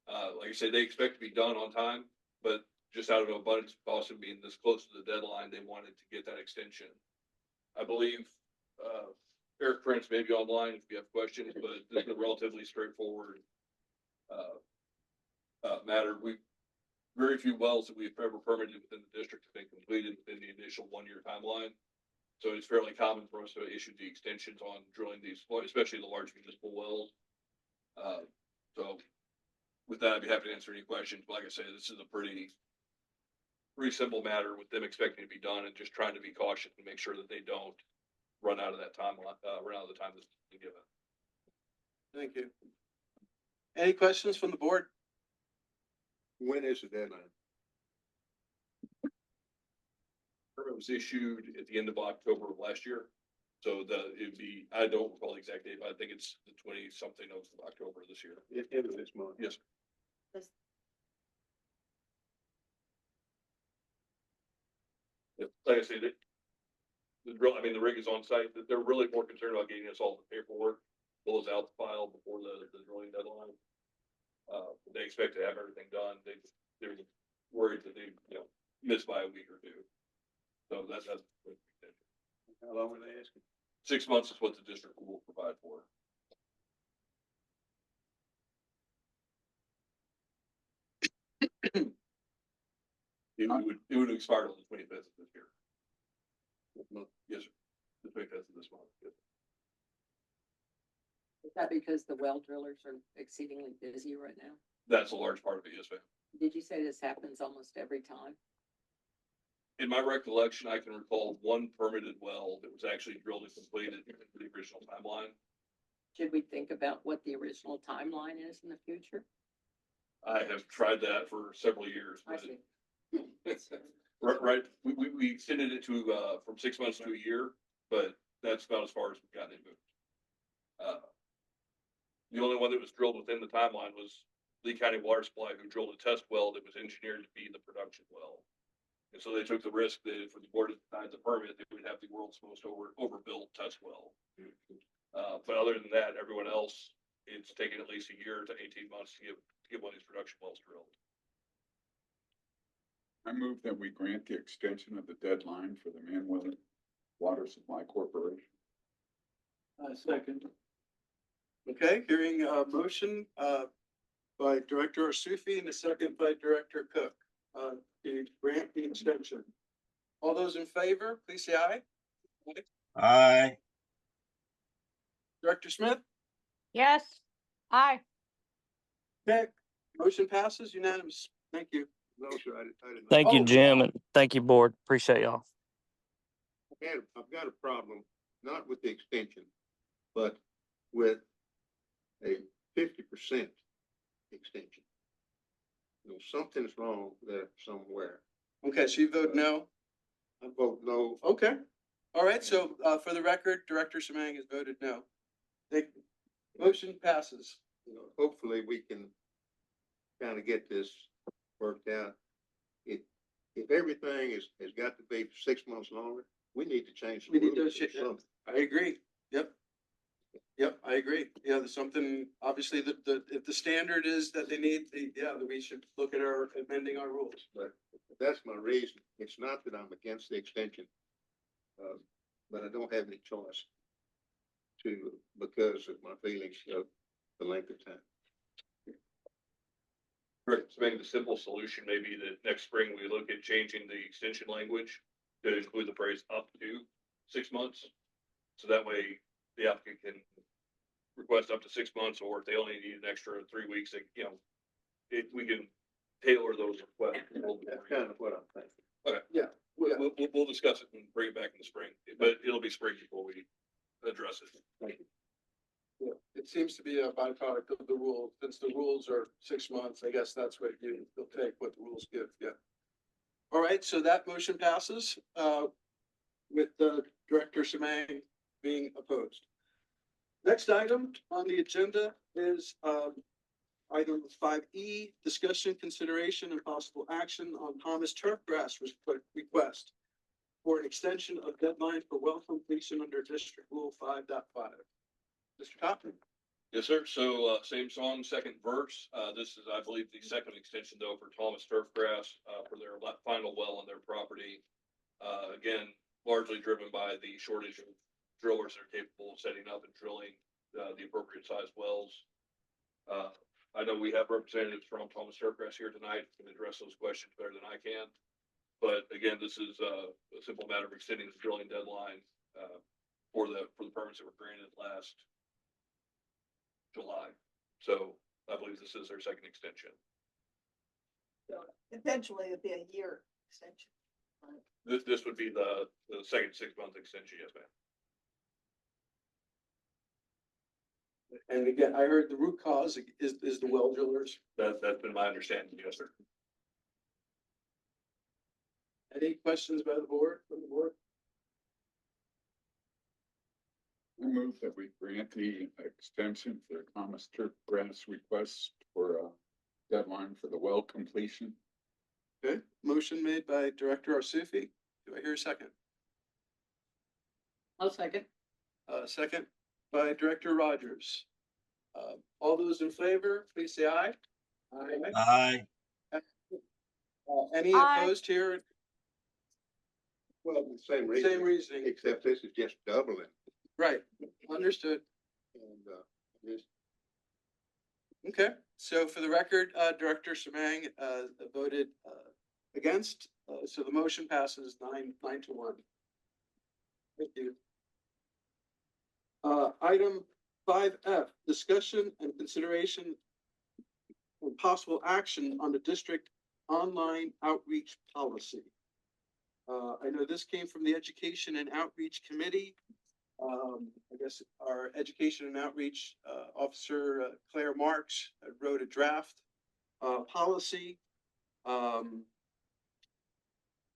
Like I said, they expect to be done on time, but just out of an abundance of caution, being this close to the deadline, they wanted to get that extension. I believe, Eric Prince may be online if you have questions, but this is a relatively straightforward, matter. Very few wells that we've ever permitted within the district have been completed within the initial 1-year timeline. So it's fairly common for us to issue the extensions on drilling these, especially the large municipal wells. So with that, I'd be happy to answer any questions. But like I say, this is a pretty simple matter with them expecting to be done and just trying to be cautious and make sure that they don't run out of that time, run out of the time that's been given. Thank you. Any questions from the board? When is the deadline? permit was issued at the end of October of last year. So it'd be, I don't recall the exact date, but I think it's the 20-something of October this year. End of this month. Yes. Yeah, like I said, the drill, I mean, the rig is on site. They're really more concerned about getting us all the paperwork, close out the file before the drilling deadline. They expect to have everything done. They're worried that they, miss by a week or two. So that's. How long were they asking? 6 months is what the district will provide for. It would expire on the 25th of this year. Yes, sir. The 25th of this month. Yes. Is that because the well drillers are exceedingly busy right now? That's a large part of it, yes, ma'am. Did you say this happens almost every time? In my recollection, I can recall one permitted well that was actually drilled and completed in the original timeline. Should we think about what the original timeline is in the future? I have tried that for several years. I but see. Right, we extended it to, from 6 months to a year, but that's about as far as we've gotten into it. The only one that was drilled within the timeline was Lee County Water Supply, who drilled a test well that was engineered to be the production well. And so they took the risk that if the board denied the permit, they would have the world's most overbuilt test well. But other than that, everyone else, it's taken at least a year to 18 months to get one of these production wells drilled. I move that we grant the extension of the deadline for the Manwilling Water Supply Corporation. Second. Okay, hearing a motion, by Director Arsufi and a second by Director Cook, to grant the extension. All those in favor, please say aye. Aye. Director Smith? Yes, aye. Okay, motion passes unanimous. Thank you. No, sir, I didn't. Thank you, Oh, Jim, and thank you, board. Appreciate y'all. I've got a problem, not with the extension, but with a 50% extension. Something's wrong there somewhere. Okay, so you vote no? I vote no. Okay. All right, so, for the record, Director Semang has voted no. The motion passes. Hopefully we can kind of get this worked out. If everything has got to be 6 months longer, we need to change. We need to shift. I agree. Yep. Yep, I agree. Yeah, there's something, obviously, if the standard is that they need, that we should look at amending our rules. But that's my reason. It's not that I'm against the extension. But I don't have any choice because of my feelings of the length of time. Correct. So maybe the simple solution may be that next spring we look at changing the extension language to include the phrase up to 6 months. So that way the applicant can request up to 6 months, or if they only need an extra 3 weeks, we can tailor those requests. That's kind of what I'm thinking. Okay. Yeah. We'll discuss it and bring it back in the spring, but it'll be spring before we address it. Thank you. Yeah, it seems to be a byproduct of the rule. Since the rules are 6 months, I guess that's what you'll take what the rules give. Yeah. All right, so that motion passes, with Director Semang being opposed. Next item on the agenda is, item 5E, discussion, consideration, and possible action on Thomas Turfgrass request for an extension of deadline for well completion under District Rule 5.5. Mr. Cochran? Yes, sir. So, same song, second verse. This is, I believe, the second extension though for Thomas Turfgrass, for their final well on their property. Again, largely driven by the shortage of drillers that are capable of setting up and drilling, the appropriate size wells. I know we have representatives from Thomas Turfgrass here tonight who can address those questions better than I can. But again, this is a simple matter of extending the drilling deadline, for the permits that were granted last July. So I believe this is their second extension. Eventually it'll be a year extension. This would be the second 6 month extension, yes, ma'am. And again, I heard the root cause is the well drillers. That's been my understanding, yes, sir. Any questions by the board, from the board? I move that we grant the extension for Thomas Turfgrass request for a deadline for the well completion. Okay, motion made by Director Arsufi. Do I hear a second? I'll second. Second by Director Rogers. All those in favor, please say aye. Aye. Any Aye. opposed here? Well, the same Same reason, reasoning. except this is just doubling. Right, understood. And, this, Okay, so for the record, Director Semang, voted, against, so the motion passes 9-1. Thank you. Item 5F, discussion and consideration and possible action on the district online outreach policy. I know this came from the Education and Outreach Committee. I guess our Education and Outreach Officer, Claire Marks, wrote a draft policy.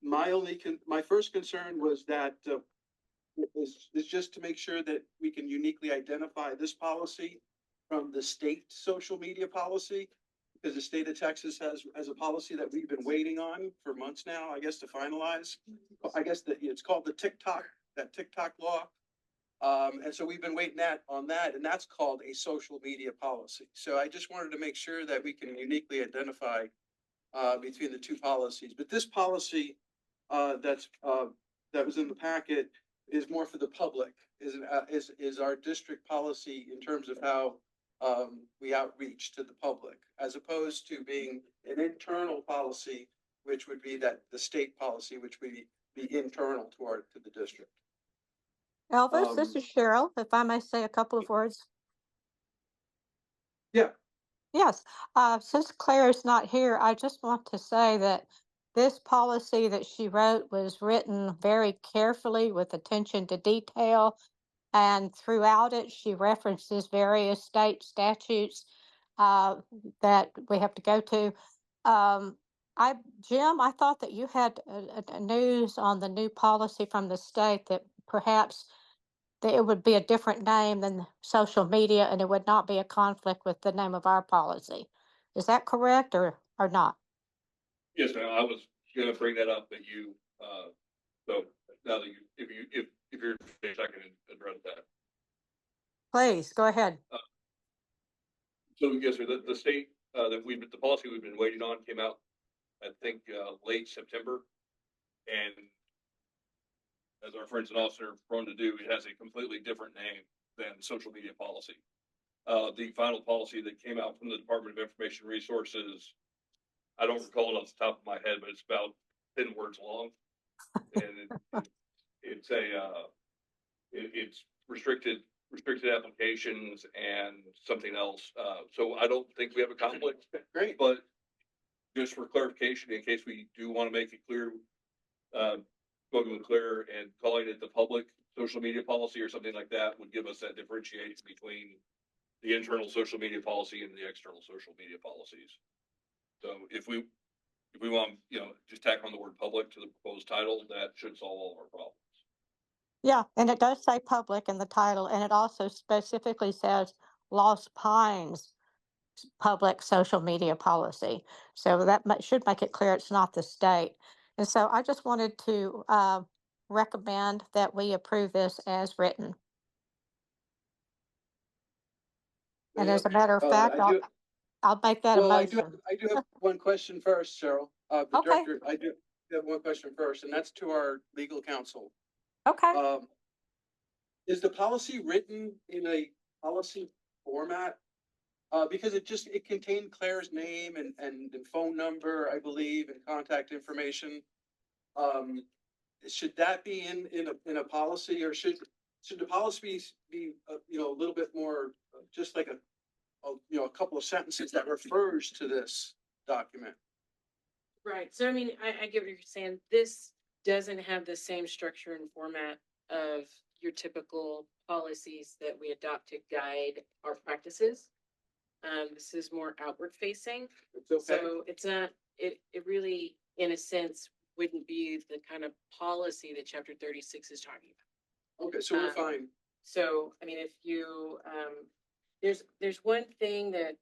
My first concern was that is just to make sure that we can uniquely identify this policy from the state social media policy. Because the state of Texas has a policy that we've been waiting on for months now, I guess, to finalize. I guess that it's called the TikTok law. And so we've been waiting on that, and that's called a social media policy. So I just wanted to make sure that we can uniquely identify between the two policies. But this policy that was in the packet is more for the public, is our district policy in terms of how we outreach to the public, as opposed to being an internal policy, which would be that the state policy, which would be internal to the district. Elvis, this is Cheryl, if I may say a couple of words. Yeah. Yes, since Claire is not here, I just want to say that this policy that she wrote was written very carefully with attention to detail. And throughout it, she references various state statutes that we have to go to. Jim, I thought that you had a news on the new policy from the state that perhaps that it would be a different name than social media and it would not be a conflict with the name of our policy. Is that correct or not? Yes, ma'am, I was gonna bring that up, but so now that if you're, I can address that. Please, go ahead. So yes, sir, the state, the policy we've been waiting on came out, I think, late September. And as our friends and officer prone to do, it has a completely different name than social media policy. The final policy that came out from the Department of Information Resources, I don't recall it off the top of my head, but it's about 10 words long. And it's restricted applications and something else. So I don't think we have a conflict. Great. But just for clarification, in case we do want to make it clear, spoken clear, and calling it the public social media policy or something like that would give us that differentiation between the internal social media policy and the external social media policies. So if we want, just tack on the word public to the proposed title, that should solve all of our problems. Yeah, and it does say public in the title, and it also specifically says Lost Pines public social media policy. So that should make it clear it's not the state. And so I just wanted to recommend that we approve this as written. And as a matter of fact, I'll make that a motion. I do have one question first, Cheryl. The Okay. director, I do have one question first, and that's to our legal counsel. Okay. Is the policy written in a policy format? Because it contained Claire's name and phone number, I believe, and contact information. Should that be in a policy, or should the policy be a little bit more, just like a couple of sentences that refers to this document? Right, so I mean, I get what you're saying. This doesn't have the same structure and format of your typical policies that we adopt to guide our practices. This is more outward facing. It's okay. So it's not, it really, in a sense, wouldn't be the kind of policy that chapter 36 is talking about. Okay, so we're Um, fine. So, I mean, if you, there's one thing that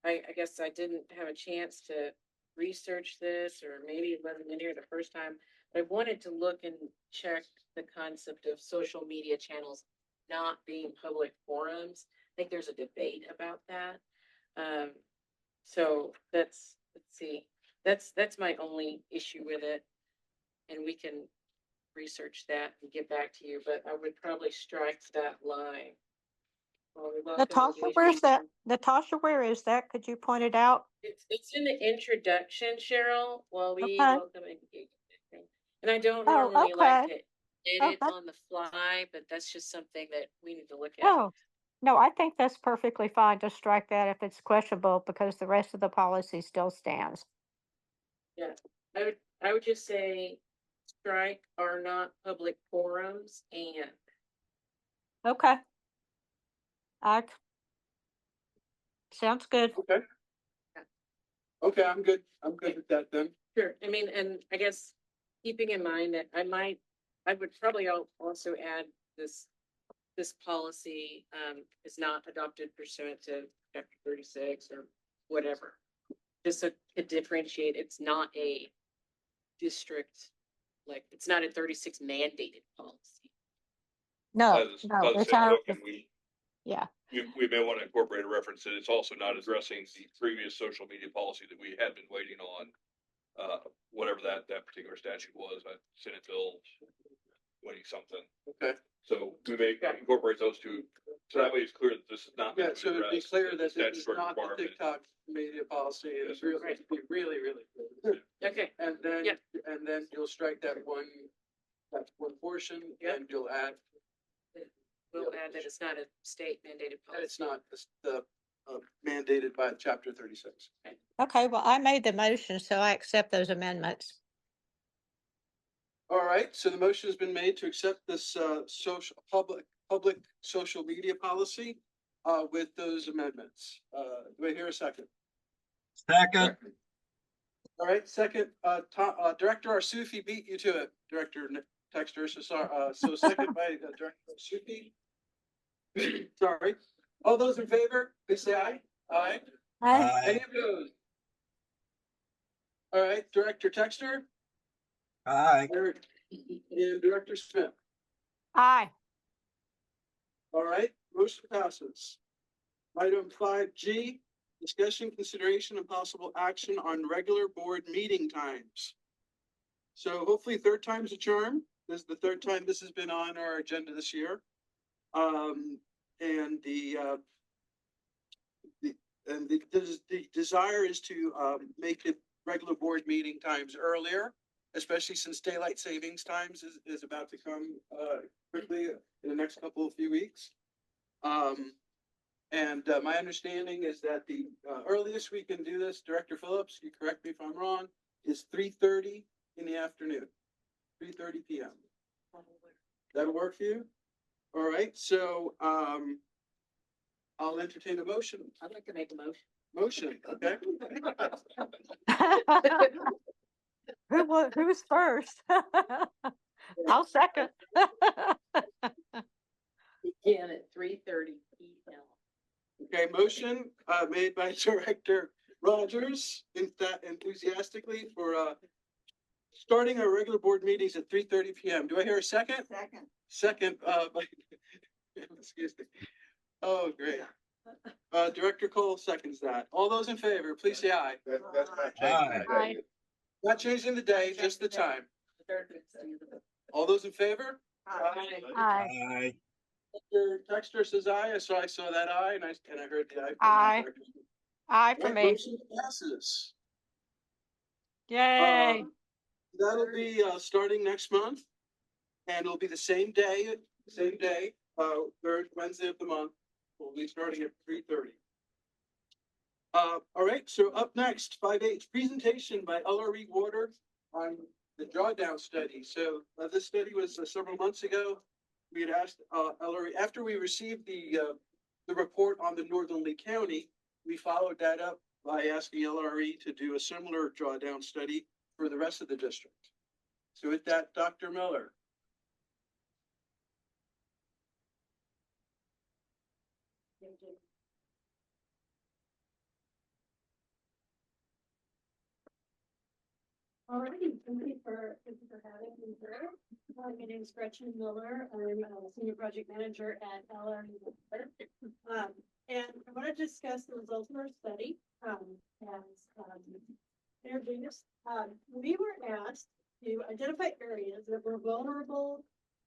I guess I didn't have a chance to research this, or maybe it wasn't in here the first time. But I wanted to look and check the concept of social media channels not being public forums. I think there's a debate about that. So let's see, that's my only issue with it. And we can research that and get back to you, but I would probably strike that line. Well, we welcome Natasha, where's engagement. that? Natasha, where is that? Could you point it out? It's in the introduction, Cheryl, while we Okay. welcome engagement. And I don't Oh, normally like okay. to edit Okay. on the fly, but that's just something that we need to look at. Oh, no, I think that's perfectly fine to strike that if it's questionable because the rest of the policy still stands. Yeah, I would just say strike are not public forums and. Okay. I, sounds good. Okay. Okay, I'm good. I'm good with that then. Sure, I mean, and I guess keeping in mind that I would probably also add this policy, is not adopted pursuant to chapter 36 or whatever. Just so to differentiate, it's not a district, like, it's not a 36 mandated policy. No, By the no, it's same our, token, we yeah. we may want to incorporate a reference that it's also not addressing the previous social media policy that we had been waiting on. Whatever that particular statute was, Senate Bill 20 something. Okay. So we may incorporate those two. So that way it's clear that this is not. Yeah, meant to so to be address clear the that this is statutory not the requirement. TikTok media policy, and it's Yes, really, to be really, really clear. Okay, And then, Yeah. and then you'll strike that one portion, Yeah. and you'll add, we'll add that it's not a state mandated that policy. it's not the mandated by chapter 36. Okay, well, I made the motion, so I accept those amendments. All right, so the motion has been made to accept this public social media policy with those amendments. Do I hear a second? Second. All right, second, Director Arsufi beat you to it, Director Texter, so sorry, so second by Director Arsufi. Sorry. All those in favor, please say aye. Aye. Aye. Any opposed? All right, Director Texter Aye. and Director Smith. Aye. All right, motion passes. Item 5G, discussion, consideration, and possible action on regular board meeting times. So hopefully third time's a charm. This is the third time this has been on our agenda this year. And the desire is to make the regular board meeting times earlier, especially since daylight savings times is about to come quickly in the next few weeks. And my understanding is that the earliest we can do this, Director Phillips, you correct me if I'm wrong, is 3:30 in the afternoon, 3:30 p.m. That'll work for you? All right, so I'll entertain a motion. I'd like to make a motion. Motion, okay? Who's first? I'll second. Again at 3:30 p.m. Okay, motion made by Director Rogers, enthusiastically for starting our regular board meetings at 3:30 p.m. Do I hear a second? Second. Second, by, excuse me. Oh, great. Director Cole seconds that. All those in favor, please say aye. That's not changing. Aye. Not changing the day, just the time. All those in favor? Aye. Aye. Aye. Mr. Texter says aye, so I saw that aye, and I heard the aye. Aye. Aye for Right, me. motion passes. Yay. That'll be starting next month, and it'll be the same day, third Wednesday of the month. We'll be starting at 3:30. All right, so up next, 5H, presentation by LRE Water on the drawdown study. So this study was several months ago. We had asked LRE, after we received the report on the Northern Lee County, we followed that up by asking LRE to do a similar drawdown study for the rest of the district. So with that, Dr. Miller. All right, thank you for having me here. My name is Gretchen Miller. I'm a senior project manager at LRE. And I want to discuss the results of our study, as introduced. We were asked to identify areas that were vulnerable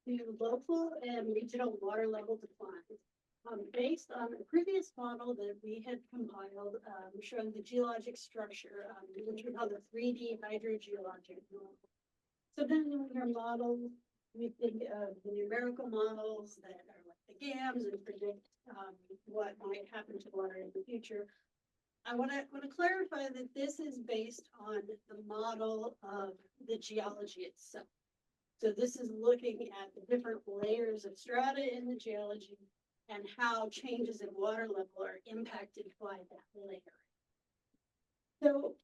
to local and regional water level decline. Based on a previous model that we had compiled, showing the geologic structure, which we call the 3D hydrogeologic model. So then in our model, we think of the numerical models that are like the GAMs and predict what might happen to water in the future. I want to clarify that this is based on the model of the geology itself. So this is looking at the different layers of strata in the geology and how changes in water level are impacted by that layer. So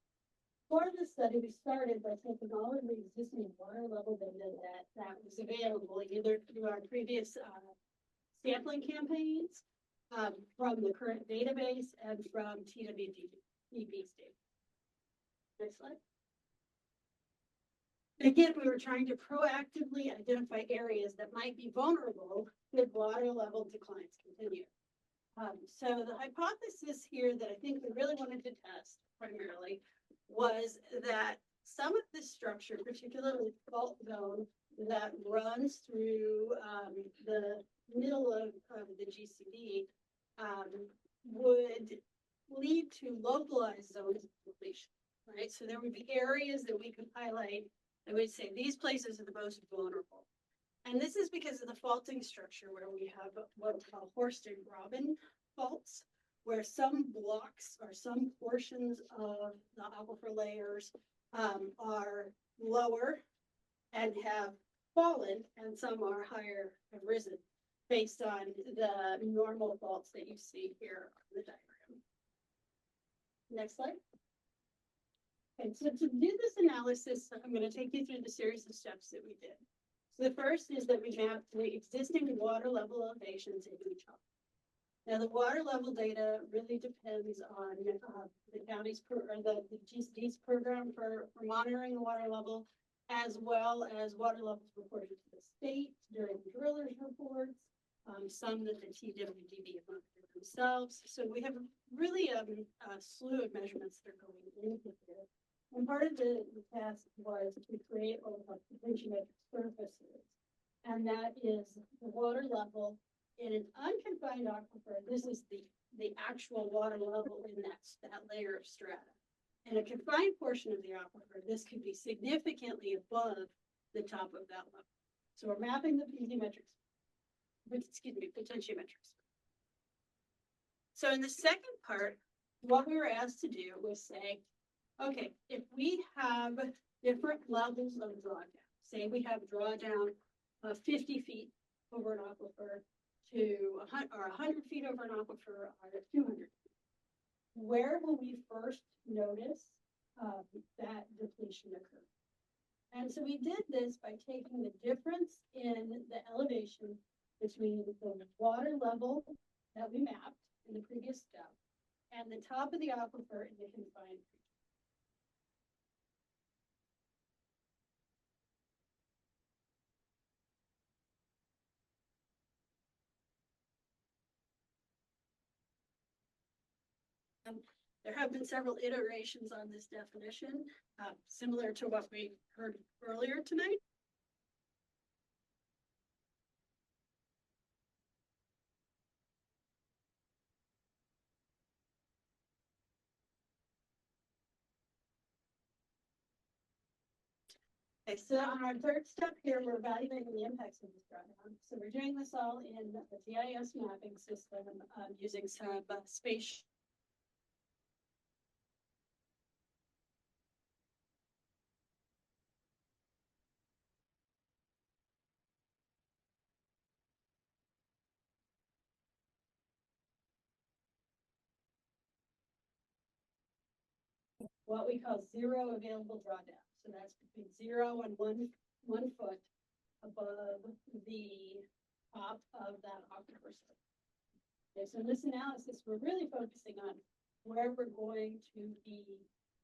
for this study, we started by taking all of the existing water level data that was available either through our previous sampling campaigns, from the current database, and from TWDB's data. Next slide. Again, we were trying to proactively identify areas that might be vulnerable if water level declines continue. So the hypothesis here that I think we really wanted to test primarily was that some of this structure, particularly the fault zone that runs through the middle of the GCD, would lead to localized zones of depletion, right? So there would be areas that we could highlight and we'd say these places are the most vulnerable. And this is because of the faulting structure where we have what we call Horst and Graben faults, where some blocks or some portions of the aquifer layers are lower and have fallen, and some are higher, have risen, based on the normal faults that you see here on the diagram. Next slide. Okay, so to do this analysis, I'm going to take you through the series of steps that we did. So the first is that we mapped the existing water level elevations in each hub. Now the water level data really depends on the county's or the GCD's program for monitoring the water level, as well as water levels reported to the state during drillers' reports, some that the TWDB have monitored themselves. So we have really a slew of measurements that are going into here. And part of the task was to create what we call potentiometric surfaces. And that is the water level in an unconfined aquifer. This is the actual water level in that layer of strata. In a confined portion of the aquifer, this could be significantly above the top of that level. So we're mapping the potentiometrics. So in the second part, what we were asked to do was say, okay, if we have different levels of drawdown, say we have drawdown of 50 feet over an aquifer to 100 feet over an aquifer or 200 feet, where will we first notice that depletion occur? And so we did this by taking the difference in the elevation between the water level that we mapped in the previous step and the top of the aquifer in the confined region. There have been several iterations on this definition, similar to what we heard earlier tonight. Okay, so on our third step here, we're evaluating the impacts of this drawdown. So we're doing this all in the GIS mapping system using some space. What we call zero available drawdown. So that's between 0 and 1 1 foot above the top of that aquifer surface. Okay, so in this analysis, we're really focusing on where we're going to be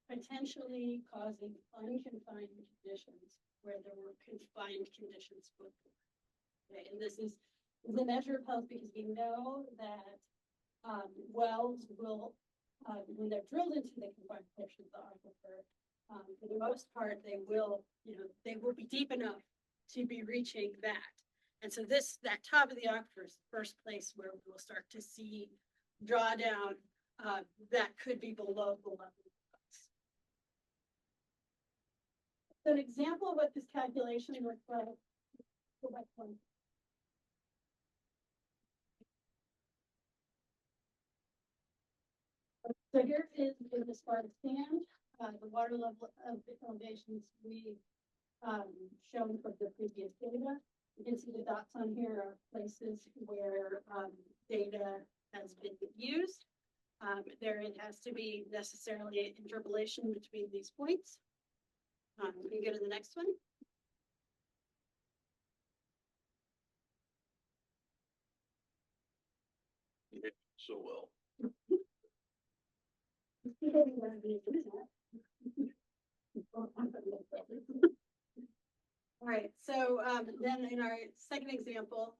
potentially causing unconfined conditions where there were confined conditions before. Okay, and this is a measure of health because we know that wells will, when they're drilled into the confined portion of the aquifer, for the most part, they will be deep enough to be reaching that. And so that top of the aquifer is the first place where we will start to see drawdown that could be below the level. So an example of what this calculation looks like. Go back one. So here is the Sparta sand, the water level of the elevations we shown for the previous data. You can see the dots on here are places where data has been used. There it has to be necessarily an interpolation between these points. We can go to the next one. Yeah, so well. All right, so then in our second example,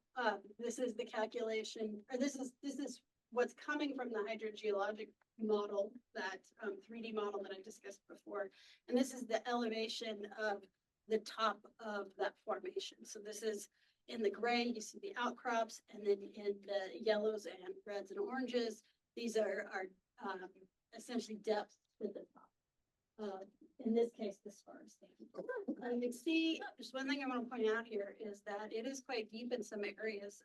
this is the calculation, or this is what's coming from the hydrogeologic model, that 3D model that I discussed before. And this is the elevation of the top of that formation. So this is in the gray, you see the outcrops, and then in the yellows and reds and oranges, these are essentially depths to the top. In this case, the Sparta sand. You can see, just one thing I want to point out here is that it is quite deep in some areas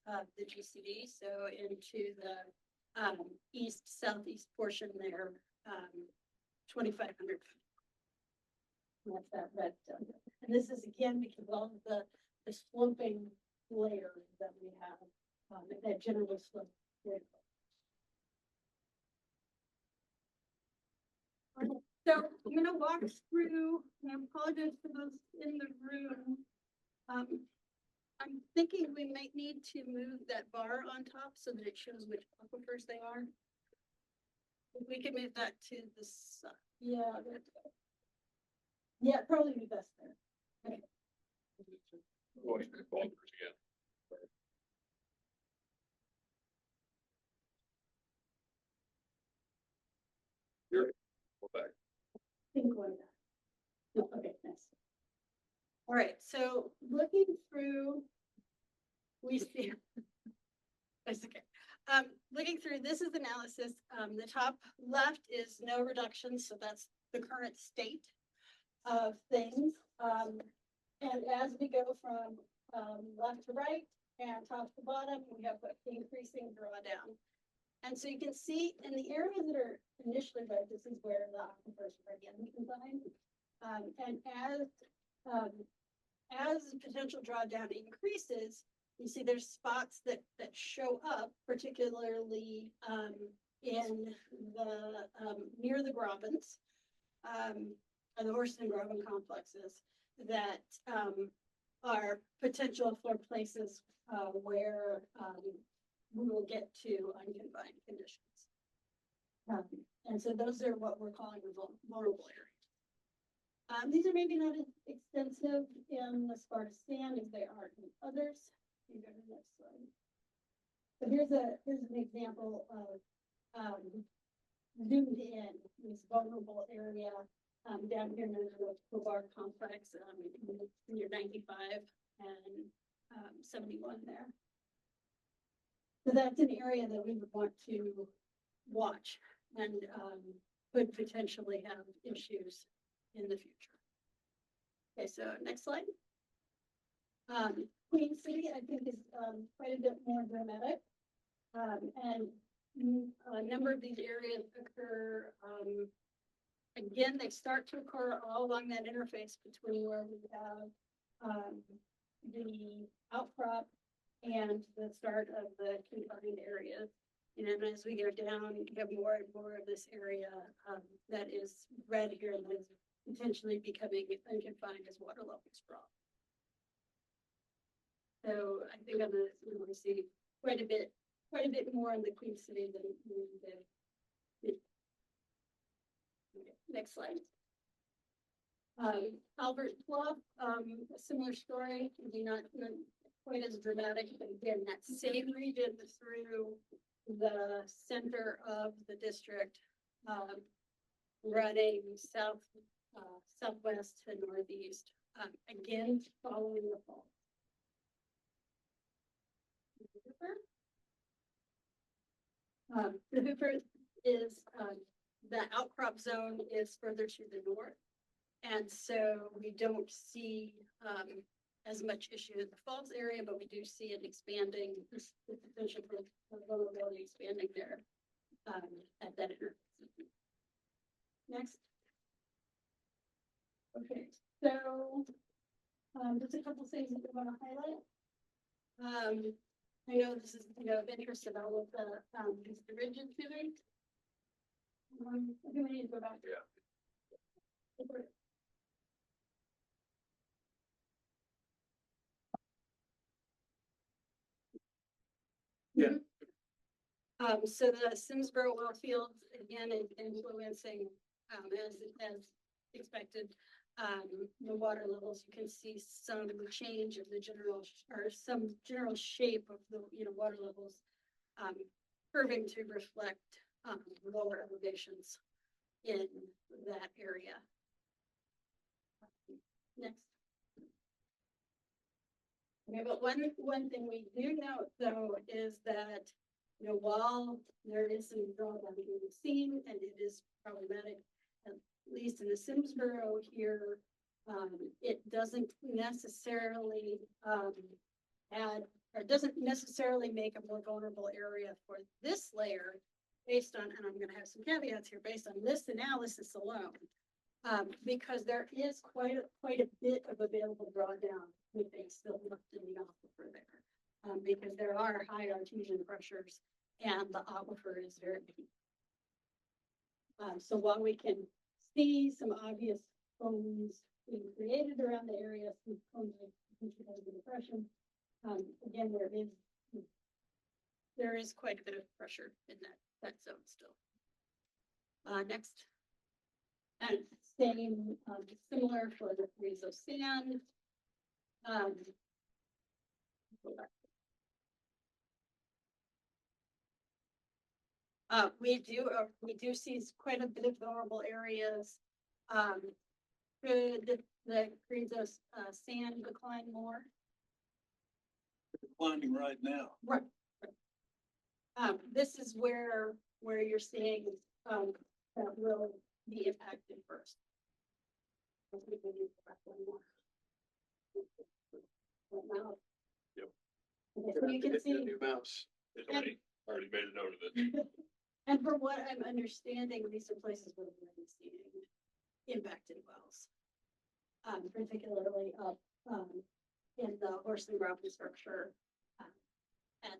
of the GCD. So into the southeast portion there, 2,500 feet. That's that red. And this is again because of all of the sloping layers that we have, that generally slope. So I'm going to walk through, and I apologize for those in the room. I'm thinking we might need to move that bar on top so that it shows which aquifers they are. If we could move that to the side. Yeah, probably be best there. Okay. Going to the folders again. Here, go back. Think one back. No, okay, nice. All right, so looking through, we see. That's okay. Looking through, this is analysis. The top left is no reduction, so that's the current state of things. And as we go from left to right and top to bottom, we have increasing drawdown. And so you can see in the areas that are initially red, this is where the aquifers are again combined. And as potential drawdown increases, you see there's spots that show up, particularly in the near the Grobens, or the Horse and Groban complexes, that are potential for places where we will get to unconfined conditions. And so those are what we're calling the vulnerable areas. These are maybe not as extensive in the Sparta sand as they are in others. You go to the next slide. So here's an example of zoomed in this vulnerable area down here in the Kobar complex, near 95 and 71 there. So that's an area that we would want to watch and could potentially have issues in the future. Okay, so next slide. Queen City, I think, is quite a bit more dramatic. And a number of these areas occur, again, they start to occur all along that interface between where we have the outcrop and the start of the confined areas. And as we go down, you have more and more of this area that is red here, and is potentially becoming unconfined as water levels drop. So I think on the, we see quite a bit more on the Queen City than the. Next slide. Albert Bluff, a similar story, maybe not quite as dramatic, but again, that same region through the center of the district, running southwest to northeast, again, following the fall. The Hooper is, the outcrop zone is further to the north. And so we don't see, as much issue in the Falls area, but we do see it expanding, the potential for vulnerability expanding there, at that intersection. Next. Okay, so, just a couple things that we want to highlight. I know this is, of interest in all of the rigid doing. We need to go back. Yeah. Yeah. So the Simsboro well field, again, is influencing, as expected, the water levels. You can see some change of the general, or some general shape of the, water levels, curving to reflect, lower elevations in that area. Next. Okay, but one thing we do note though is that, while there is some drawdown being seen and it is problematic, at least in the Simsboro here, it doesn't necessarily add, or doesn't necessarily make a more vulnerable area for this layer based on, and I'm going to have some caveats here, based on this analysis alone. Because there is quite a bit of available drawdown, we think, still left in the aquifer there, because there are high artesian pressures and the aquifer is very deep. So while we can see some obvious cones being created around the area, some cones of depression, again, there is quite a bit of pressure in that zone still. Next. And same, similar for the Carrizo sand. We do see quite a bit of vulnerable areas. Could the Carrizo sand decline more? Declining right now. Right. This is where you're seeing, that will be impacted first. Yep. Okay, so you can see, New mouse. It's already made a note of it. and from what I'm understanding, these are places where we're really seeing impacted wells. Particularly up, in the Horsley Rock structure, at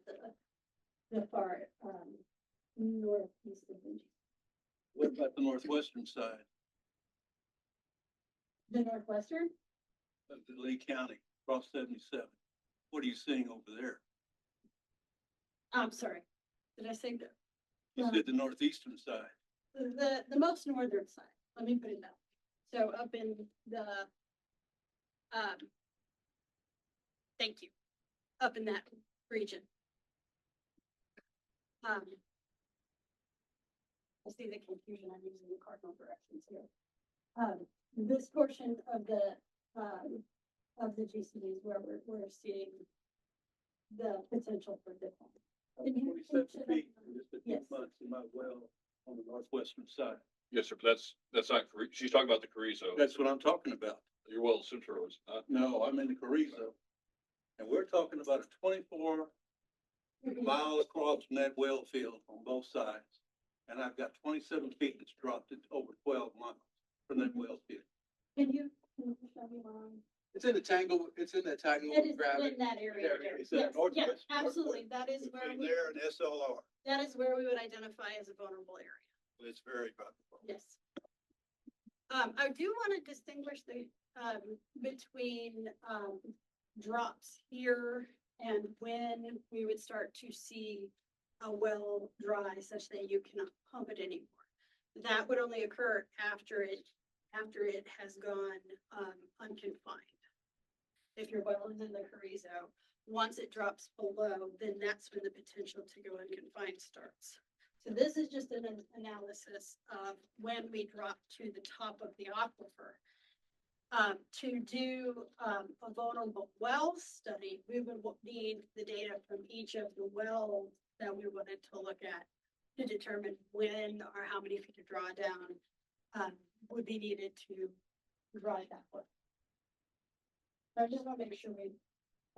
the far, northeast of the. What about the northwestern side The northwestern? of the Lee County, across 77? What are you seeing over there? I'm sorry, did I say that? You said the northeastern side. The most northern side, let me put it that way. So up in the, thank you, up in that region. I see the confusion, I'm using the cardinal directions here. This portion of the GCD is where we're seeing the potential for decline. 47 feet in just a few Yes. months in my well on the northwestern side. Yes, sir, but that's not, she's talking about the Carrizo. That's what I'm talking about. Your well, Simsboro is not. No, I'm in the Carrizo. And we're talking about a 24 mile across from that well field on both sides. And I've got 27 feet that's dropped it over 12 miles from that well field. Can you show me around? It's in the tangle, it's in that tangle. It is in that area. There, it's Yes, that northwest- yes, absolutely, that is where Between we, there and SLR. that is where we would identify as a vulnerable area, It's very valuable. yes. I do want to distinguish the, between, drops here and when we would start to see a well dry such that you cannot pump it anymore. That would only occur after it has gone, unconfined. If your well is in the Carrizo, once it drops below, then that's when the potential to go unconfined starts. So this is just an analysis of when we drop to the top of the aquifer. To do a vulnerable well study, we would need the data from each of the wells that we wanted to look at to determine when or how many feet of drawdown would be needed to dry that well. I just want to make sure we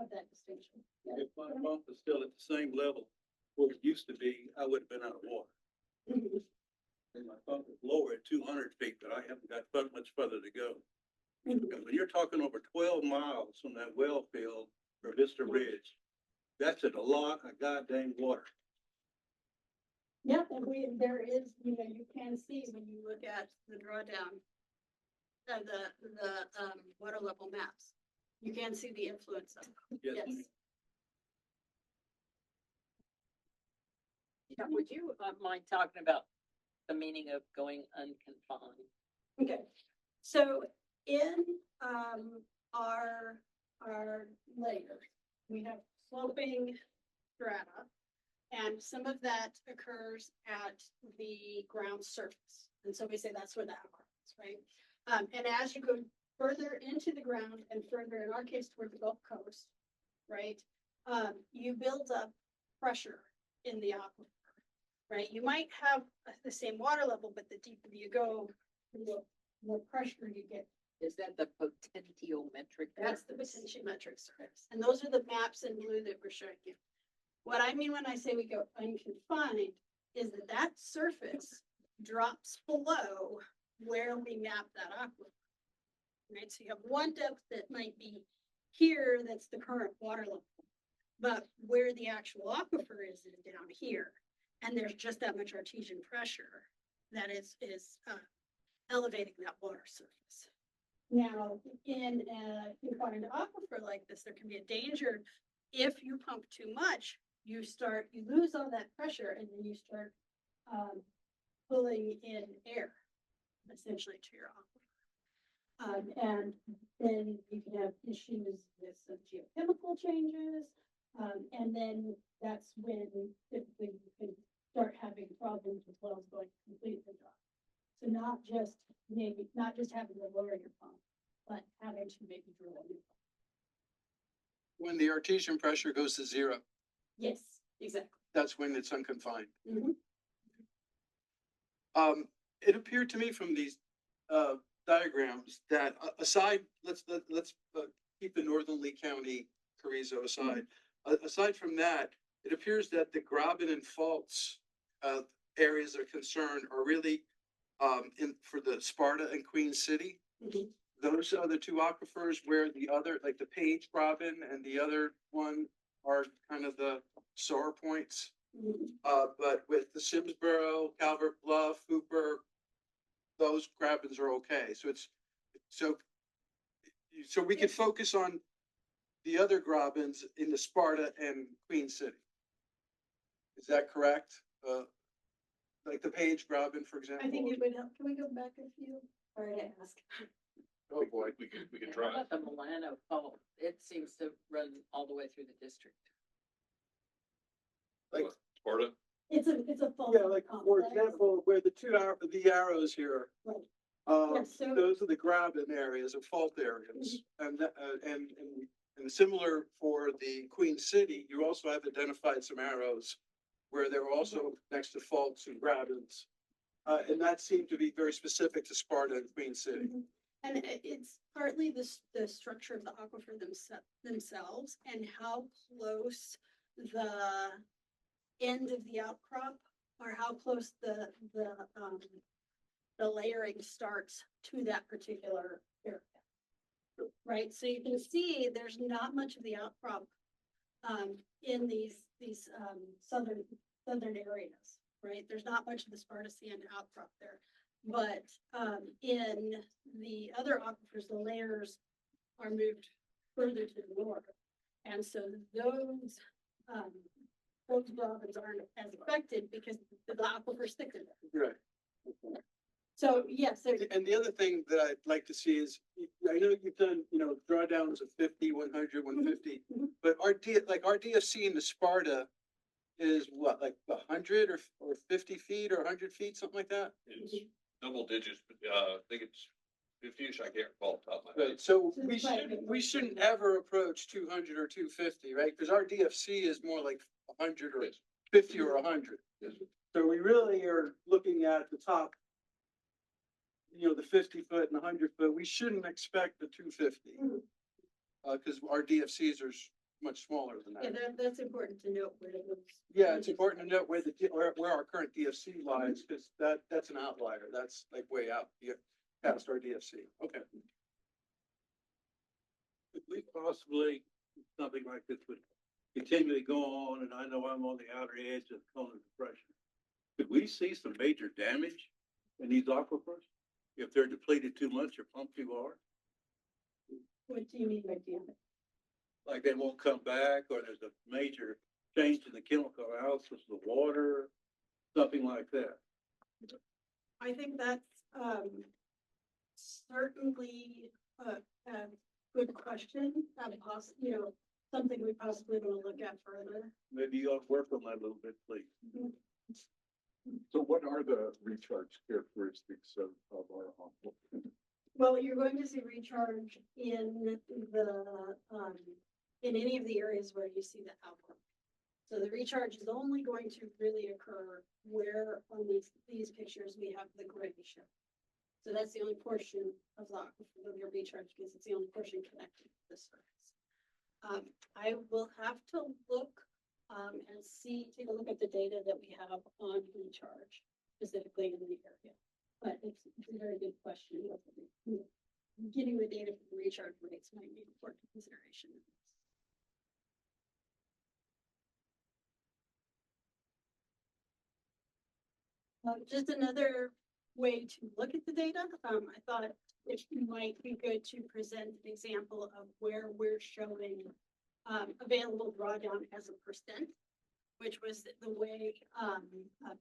have that distinction. Yeah. If my pump is still at the same level where it used to be, I would have been out of water. Mhm. And my pump is lower at 200 feet, but I haven't got that much further to go. Mhm. Because when you're talking over 12 miles from that well field or Vista Ridge, that's a lot of goddamn water. Yeah, and there is, you know, you can see when you look at the drawdown, the water level maps, you can see the influence of them. Yes. Yes. Yeah, would you mind talking about the meaning of going unconfined? Okay, so in our layers, we have sloping strata. And some of that occurs at the ground surface. And so we say that's where that occurs, right? And as you go further into the ground and further, in our case, toward the Gulf Coast, right? You build up pressure in the aquifer, right? You might have the same water level, but the deeper you go, the more pressure you get. Is that the potentiometric? That's the potentiometric surface. And those are the maps in blue that we're showing you. What I mean when I say we go unconfined is that that surface drops below where we map that aquifer. Right, so you have one depth that might be here, that's the current water level. But where the actual aquifer is down here. And there's just that much artesian pressure that is elevating that water surface. Now, in a confined aquifer like this, there can be a danger if you pump too much. You lose all that pressure and then you start pulling in air essentially to your aquifer. And then you can have issues with some geochemical changes. And then that's when typically you can start having problems with wells going completely dry. So not just having to lower your pump, but having to maybe drill a new pump. When the artesian pressure goes to zero, Yes, exactly. that's when it's unconfined. Mhm. It appeared to me from these diagrams that aside, let's keep the Northern Lee County Carrizo aside. Aside from that, it appears that the Graben and Faults areas of concern are really for the Sparta and Queen City. Mhm. Those are the two aquifers where the other, like the Page Graben and the other one are kind of the sore points. Mhm. But with the Simsboro, Calvert Bluff, Hooper, those grabens are okay. So we could focus on the other grabens in the Sparta and Queen City. Is that correct? Like the Page Graben, for example? I think it would help. Can we go back a few? Or to ask? Oh, boy, we could How try. about the Milano fault? It seems to run all the way through the district. Like, Sparta? It's a fault. yeah, like for example, where the arrows here. Right. Um, so- those are the Graben areas or fault areas. And similar for the Queen City, you also have identified some arrows where they're also next to faults and Grabens. And that seemed to be very specific to Sparta and Queen City. Mhm. And it's partly the structure of the aquifer themselves and how close the end of the outcrop or how close the layering starts to that particular area. Right, so you can see there's not much of the outcrop in these southern areas, right? There's not much of the Sparta sand outcrop there. But, in the other aquifers, the layers are moved further to the north. And so those robins aren't as affected because the aquifers thicker. Right. So, yes, there's, And the other thing that I'd like to see is, I know you've done, drawdowns of 50, 100, 150, mhm. but our DFC in the Sparta is what, like 100 or 50 feet or 100 feet, something like that? It's double digits, but, I think it's 50-ish, I can't recall off the top of my head. Right, so we shouldn't ever approach 200 or 250, right? Because our DFC is more like 100 or 50 or 100. So we really are looking at the top, the 50 foot and 100 foot. We shouldn't expect the 250. Because our DFCs are much smaller than yeah, that. that's important to note where it looks. Yeah, it's important to note where our current DFC lies, because that's an outlier. That's like way out, past our DFC. Okay. Could we possibly, something like this would continually go on, and I know I'm on the outer edge of Kona Depression. Could we see some major damage in these aquifers if they're depleted too much or pumped too hard? What do you mean by damage? Like they won't come back, or there's a major change in the chemical analysis of the water, something like that. I think that's, certainly a good question, something we possibly want to look at further. Maybe you ought to work on that a little bit, please. So what are the recharge characteristics of our aquifer? Well, you're going to see recharge in in any of the areas where you see the outflow. So the recharge is only going to really occur where on these pictures we have the gray show. So that's the only portion of the aquifer that will recharge because it's the only portion connected to the surface. I will have to look and take a look at the data that we have on recharge specifically in the area. But it's a very good question. Getting the data from the recharge rates might be an important consideration. Just another way to look at the data. I thought it might be good to present an example of where we're showing available drawdown as a percent, which was the way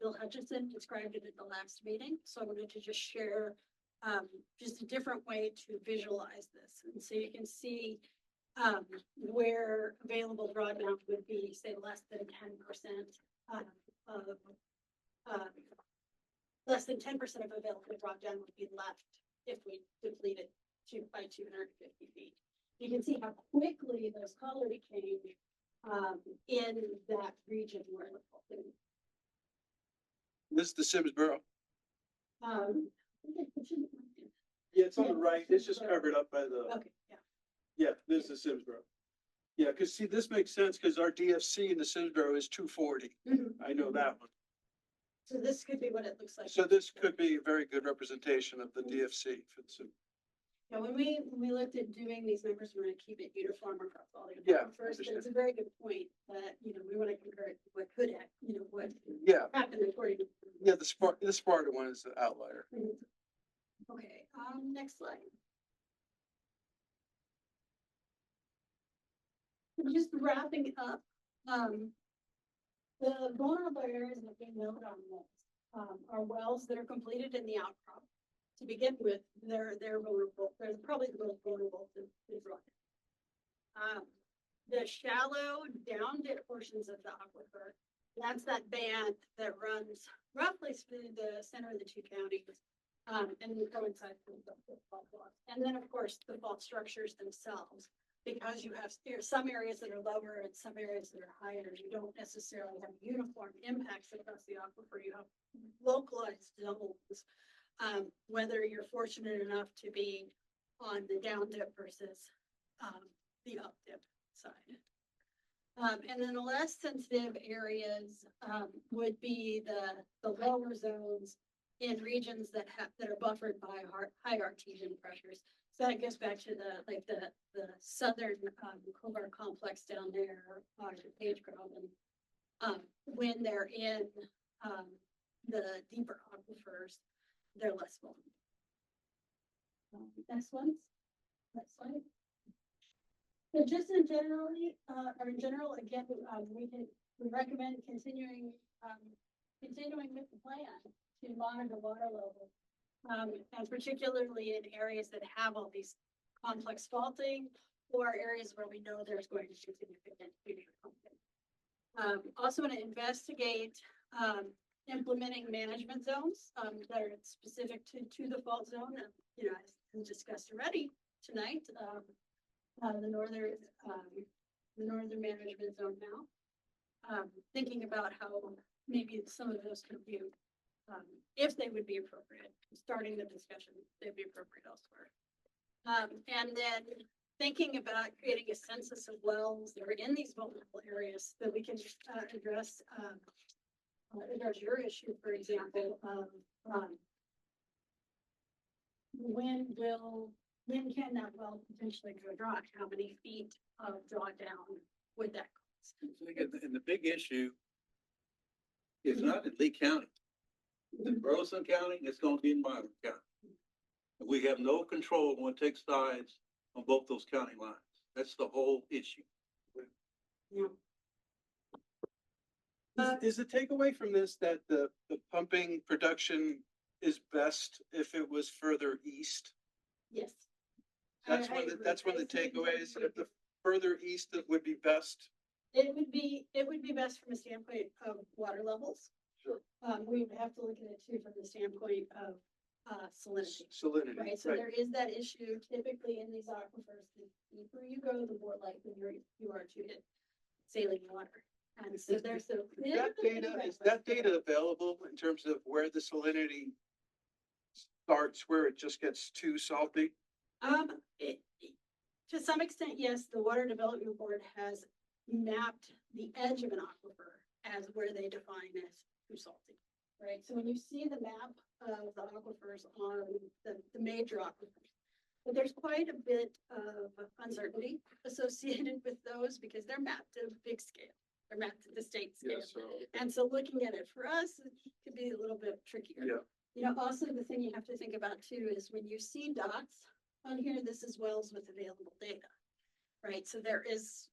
Bill Hutchinson described it at the last meeting. So I wanted to just share just a different way to visualize this. And so you can see where available drawdown would be, say, less than 10% less than 10% of available drawdown would be left if we depleted by 250 feet. You can see how quickly those colors change in that region where we're faulting. This is the Simsboro. Yeah, Yeah, it's on the right. It's just covered up by the. okay, yeah. Yeah, this is Simsboro. Yeah, because see, this makes sense because our DFC in the Simsboro is 240. I know that one. So this could be what it looks like. So this could be a very good representation of the DFC. Yeah, when we looked at doing these numbers, we're gonna keep it uniform across all the. Yeah, First, understand. it's a very good point that, we want to compare it to what could have, what Yeah, happened according to. yeah, the Sparta one is the outlier. Okay, next slide. Just wrapping up, the vulnerable areas that we noted on this, are wells that are completed in the outcrop. To begin with, they're vulnerable, they're probably the most vulnerable to flood. The shallow down dip portions of the aquifer, that's that band that runs roughly through the center of the two counties. And coincides with the fault blocks. And then, of course, the fault structures themselves, because you have some areas that are lower and some areas that are higher. You don't necessarily have uniform impacts across the aquifer. You have localized zones. Whether you're fortunate enough to be on the down dip versus the up dip side. And then the less sensitive areas would be the lower zones in regions that are buffered by high artesian pressures. So that goes back to the southern Cobar complex down there, Page Grove, when they're in the deeper aquifers. they're less vulnerable. Next one. Next slide. So just in generally, or in general, again, we recommend continuing with the plan to monitor water level. And particularly in areas that have all these complex faulting or areas where we know there's going to be significant future pumping. Also want to investigate, implementing management zones, that are specific to the fault zone, you know, as discussed already tonight, the northern management zone now. Thinking about how maybe some of those could be, if they would be appropriate, starting the discussion, they'd be appropriate elsewhere. And then thinking about creating a census of wells that are in these vulnerable areas that we can address your issue, for example, when can that well potentially go dry? How many feet of drawdown would that cost? And the big issue is not in Lee County. It's in Burleson County, it's gonna be in Monmouth County. We have no control when it takes sides on both those county lines. That's the whole issue. Yeah. Is the takeaway from this that the pumping production is best if it was further east? Yes. That's I one agree. that's one of the I see takeaways, if the further east that would be best. It would be best from a standpoint of water levels. Sure. We would have to look at it too from the standpoint of salinity. Salinity, Right, so there is that issue typically in these aquifers, the deeper you go, the more likely you are to hit saline water. And so there's a. Is that data available in terms of where the salinity starts, where it just gets too salty? To some extent, yes, the Water Development Board has mapped the edge of an aquifer as where they define as too salty, right? So when you see the map of the aquifers on the major aquifers, but there's quite a bit of uncertainty associated with those because they're mapped at a big scale. They're mapped at the state scale. Yes, And so looking at it for us, it could be a little bit trickier. yeah. You know, also the thing you have to think about too is when you see dots on here, this is wells with available data, right? So there is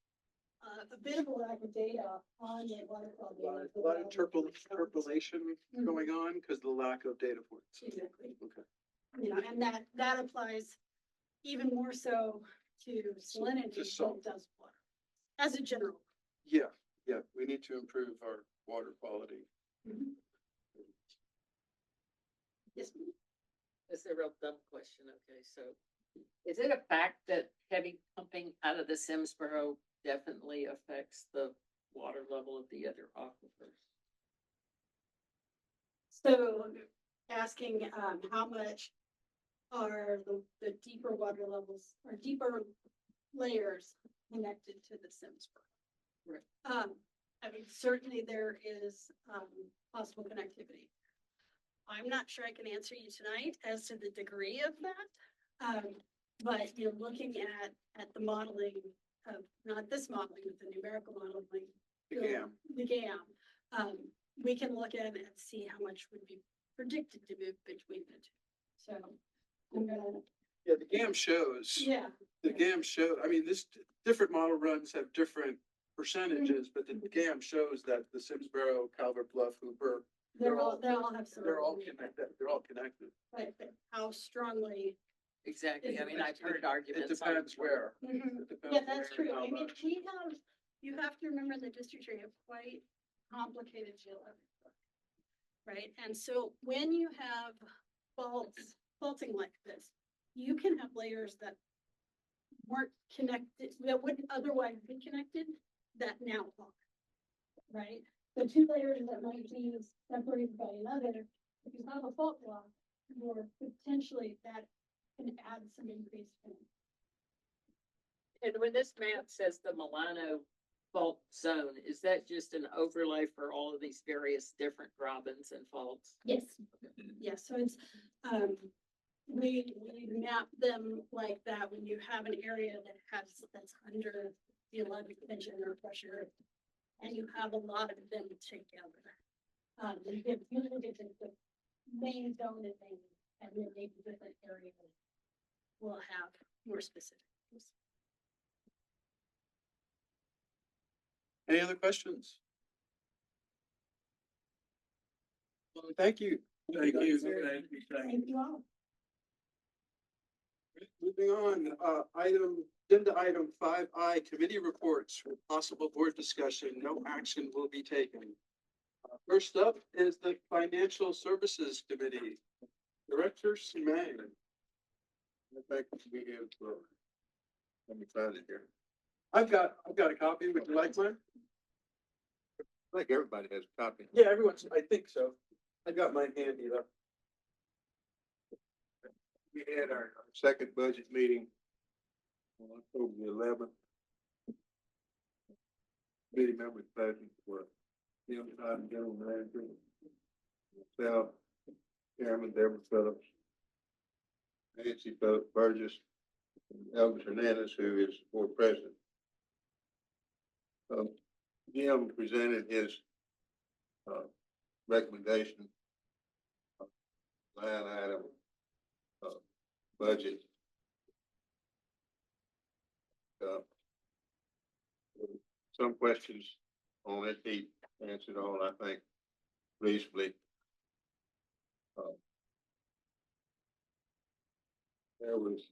a bit of a lack of data on the water quality. A lot of interpolation going on because of the lack of data points. Exactly. Okay. You know, and that applies even more so to salinity than it salt. does water, as a general. Yeah, we need to improve our water quality. Mhm. Yes. This is a real dumb question, okay, so is it a fact that heavy pumping out of the Simsboro definitely affects the water level of the other aquifers? So asking, how much are the deeper water levels or deeper layers connected to the Simsboro? Right. I mean, certainly there is, possible connectivity. I'm not sure I can answer you tonight as to the degree of that. But you know, looking at the modeling of, not this modeling, but the numerical modeling. The GAM, we can look at it and see how much would be predicted to move between the two. So I'm gonna, Yeah, the GAM shows. yeah. The GAM show, I mean, different model runs have different percentages, but the GAM shows that the Simsboro, Calvert Bluff, Hooper, They all have some. they're all connected, But how strongly. Exactly, I mean, I've heard It arguments. on- depends where. Mhm. It depends Yeah, that's where and true. how I mean, much. you have to remember the district area have quite complicated geologic. Right, and so when you have faulting like this, you can have layers that weren't connected, that wouldn't otherwise be connected, that now are. Right, the two layers that might be separated by another, if you have a fault block, or potentially that can add some increased pain. And when this map says the Milano fault zone, is that just an overlay for all of these various different Robins and faults? Yes. Yes, so it's, we map them like that when you have an area that's under the geologic tension or pressure. And you have a lot of them together. You get main zone and then maybe different areas will have more specifics. Any other questions? Well, thank you. Thank you. Thank you all. Moving on, agenda item 5I, committee reports with possible board discussion. No action will be taken. First up is the Financial Services Committee. Director Simang. I think we have, let me find it here. I've got a copy. Would you like one? I think everybody has a copy. Yeah, everyone's, I think so. I got mine handy though. We had our second budget meeting on October the 11th. Committee members present were Jim Todd, General Manager, myself, Chairman Deborah Phillips, Nancy Burgess, and Elvis Hernandez, who is board president. Jim presented his recommendation line item budget. Some questions on it. He answered all, I think, reasonably. There was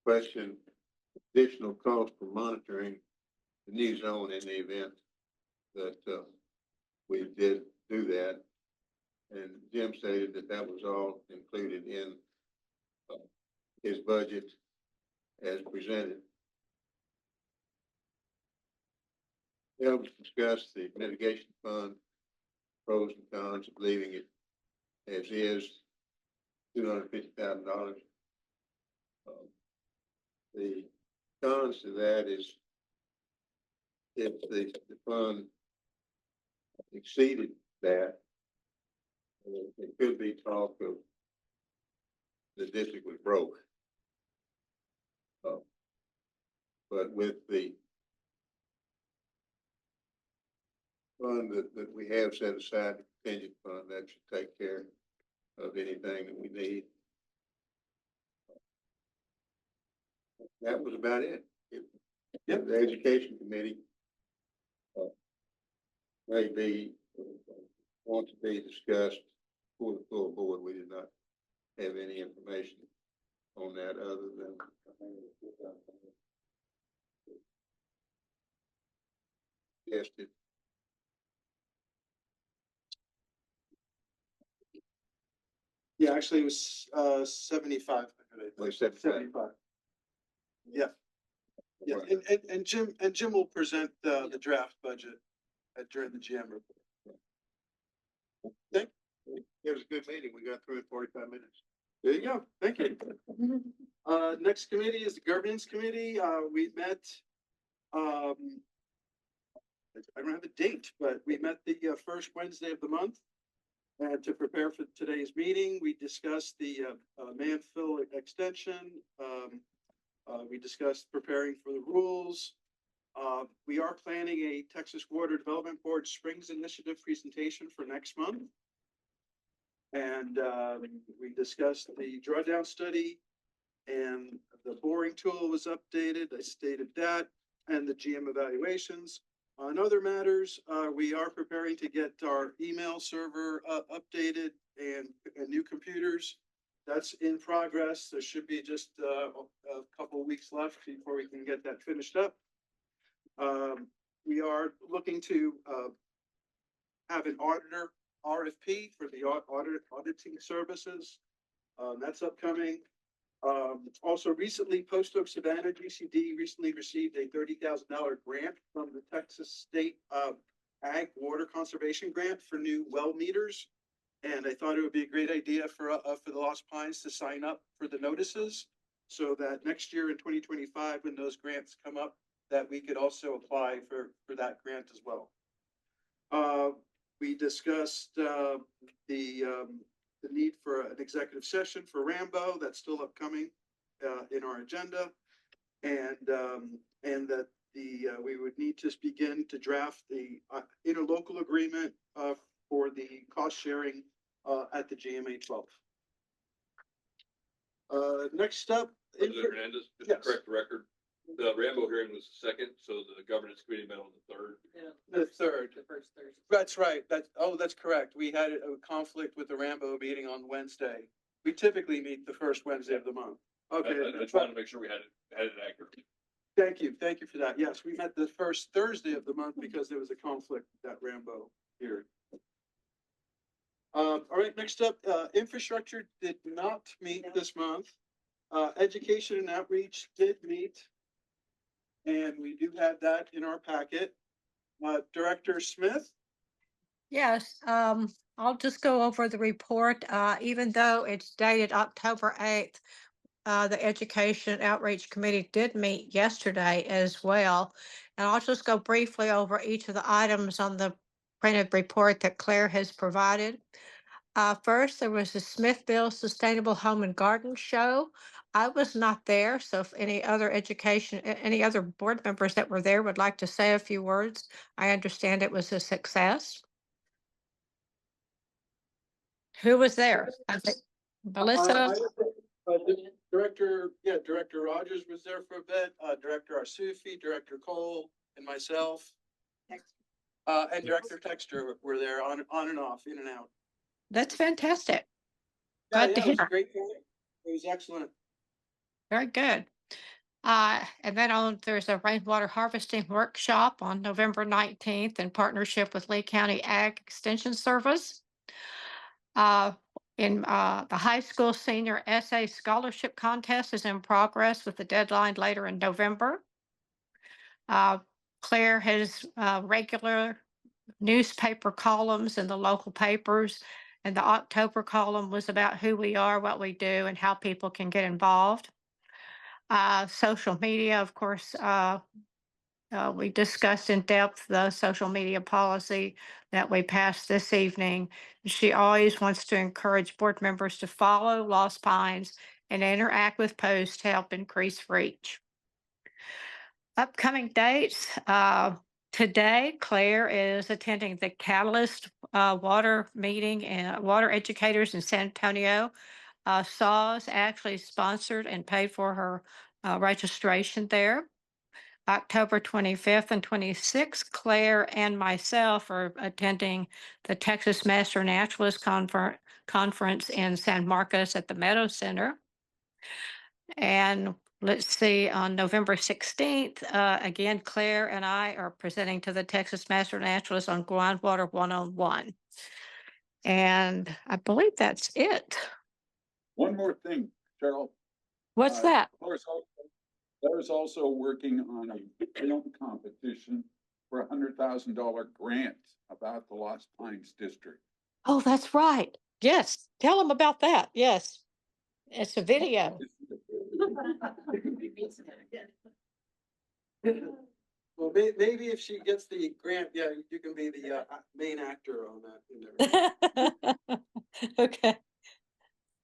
question, additional cost for monitoring the new zone in the event that we did do that. And Jim stated that that was all included in his budget as presented. Elvis discussed the mitigation fund, pros and cons of leaving it as is, $250,000. The cons to that is if the fund exceeded that, it could be talk of the district was broke. But with the fund that we have set aside, the contingent fund, that should take care of anything that we need. That was about it. Yep. The education committee may be, want to be discussed for the full board. We did not have any information on that other than suggested. Yeah, actually it was 7,500. Like 75. Yeah. Yeah, and Jim will present the draft budget during the GM report. Thank you. It was a good meeting. We got through in 45 minutes. There you go. Thank you. Next committee is the governance committee. We met, I don't have a date, but we met the first Wednesday of the month. And to prepare for today's meeting, we discussed the Manfill extension. We discussed preparing for the rules. We are planning a Texas Water Development Board Springs Initiative presentation for next month. And we discussed the drawdown study, and the boring tool was updated. I stated that, and the GM evaluations. On other matters, we are preparing to get our email server updated and new computers. That's in progress. There should be just a couple of weeks left before we can get that finished up. We are looking to have an auditor RFP for the auditing services. That's upcoming. Also recently, Post Oak Savannah GCD recently received a $30,000 grant from the Texas State Ag Water Conservation Grant for new well meters. And I thought it would be a great idea for the Lost Pines to sign up for the notices so that next year in 2025, when those grants come up, that we could also apply for that grant as well. We discussed the need for an executive session for Rambo. That's still upcoming in our agenda, and that we would need to begin to draft the interlocal agreement for the cost sharing at the GMA 12. Next up. President Hernandez, just Yes. to correct the record, the Rambo hearing was the second, so the governance committee met on the third. The third. The first Thursday. That's right. That's correct. We had a conflict with the Rambo meeting on Wednesday. We typically meet the first Wednesday of the month. Okay. I just wanted to make sure we had it accurate. Thank you. Thank you for that. Yes, we met the first Thursday of the month because there was a conflict with that Rambo hearing. All right, next up, infrastructure did not meet this month. Education and outreach did meet. And we do have that in our packet. Director Smith? Yes, I'll just go over the report, even though it's dated October 8th. The Education Outreach Committee did meet yesterday as well. And I'll just go briefly over each of the items on the printed report that Claire has provided. First, there was the Smithville Sustainable Home and Garden Show. I was not there, so if any other any other board members that were there would like to say a few words, I understand it was a success. Who was there? I think Melissa? Director Rogers was there for a bit, Director Arsufi, Director Cole, and myself. And Director Texter were there on and off, in and out. That's fantastic. Yeah, Glad to it was a hear. great time. It was excellent. Very good. And then there's a rainwater harvesting workshop on November 19th in partnership with Lee County Ag Extension Service. The high school senior essay scholarship contest is in progress with the deadline later in November. Claire has regular newspaper columns in the local papers, and the October column was about who we are, what we do, and how people can get involved. Social media, of course, we discussed in depth the social media policy that we passed this evening. She always wants to encourage board members to follow Lost Pines and interact with posts to help increase reach. Upcoming dates. Today, Claire is attending the Catalyst Water meeting and water educators in San Antonio. SAWS actually sponsored and paid for her registration there. October 25th and 26th, Claire and myself are attending the Texas Master Naturalist Conference in San Marcos at the Meadow Center. And let's see, on November 16th, again, Claire and I are presenting to the Texas Master Naturalist on Groundwater 101. And I believe that's it. One more thing, Cheryl. What's that? There's also working on a film competition for $100,000 grant about the Lost Pines District. Oh, that's right. Yes. Tell them about that. Yes. It's a video. Well, maybe if she gets the grant, yeah, you can be the main actor on that. Okay.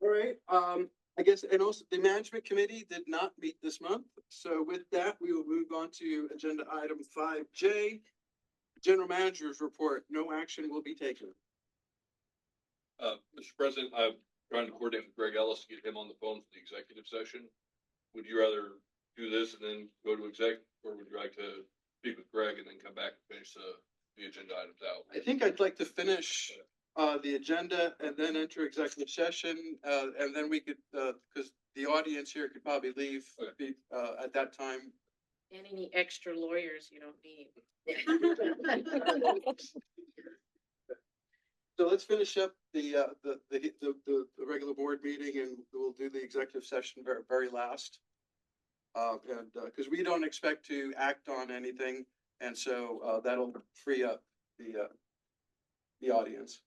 All right, I guess, and also the management committee did not meet this month. So with that, we will move on to agenda item 5J, general manager's report. No action will be taken. Mr. President, I'm trying to coordinate with Greg Ellis to get him on the phone for the executive session. Would you rather do this and then go to exec, or would you like to speak with Greg and then come back and finish the agenda items out? I think I'd like to finish the agenda and then enter executive session, and then we could, because the audience here could probably leave at that time. And any extra lawyers you don't need. So let's finish up the regular board meeting, and we'll do the executive session very last. And because we don't expect to act on anything, and so that'll free up the audience.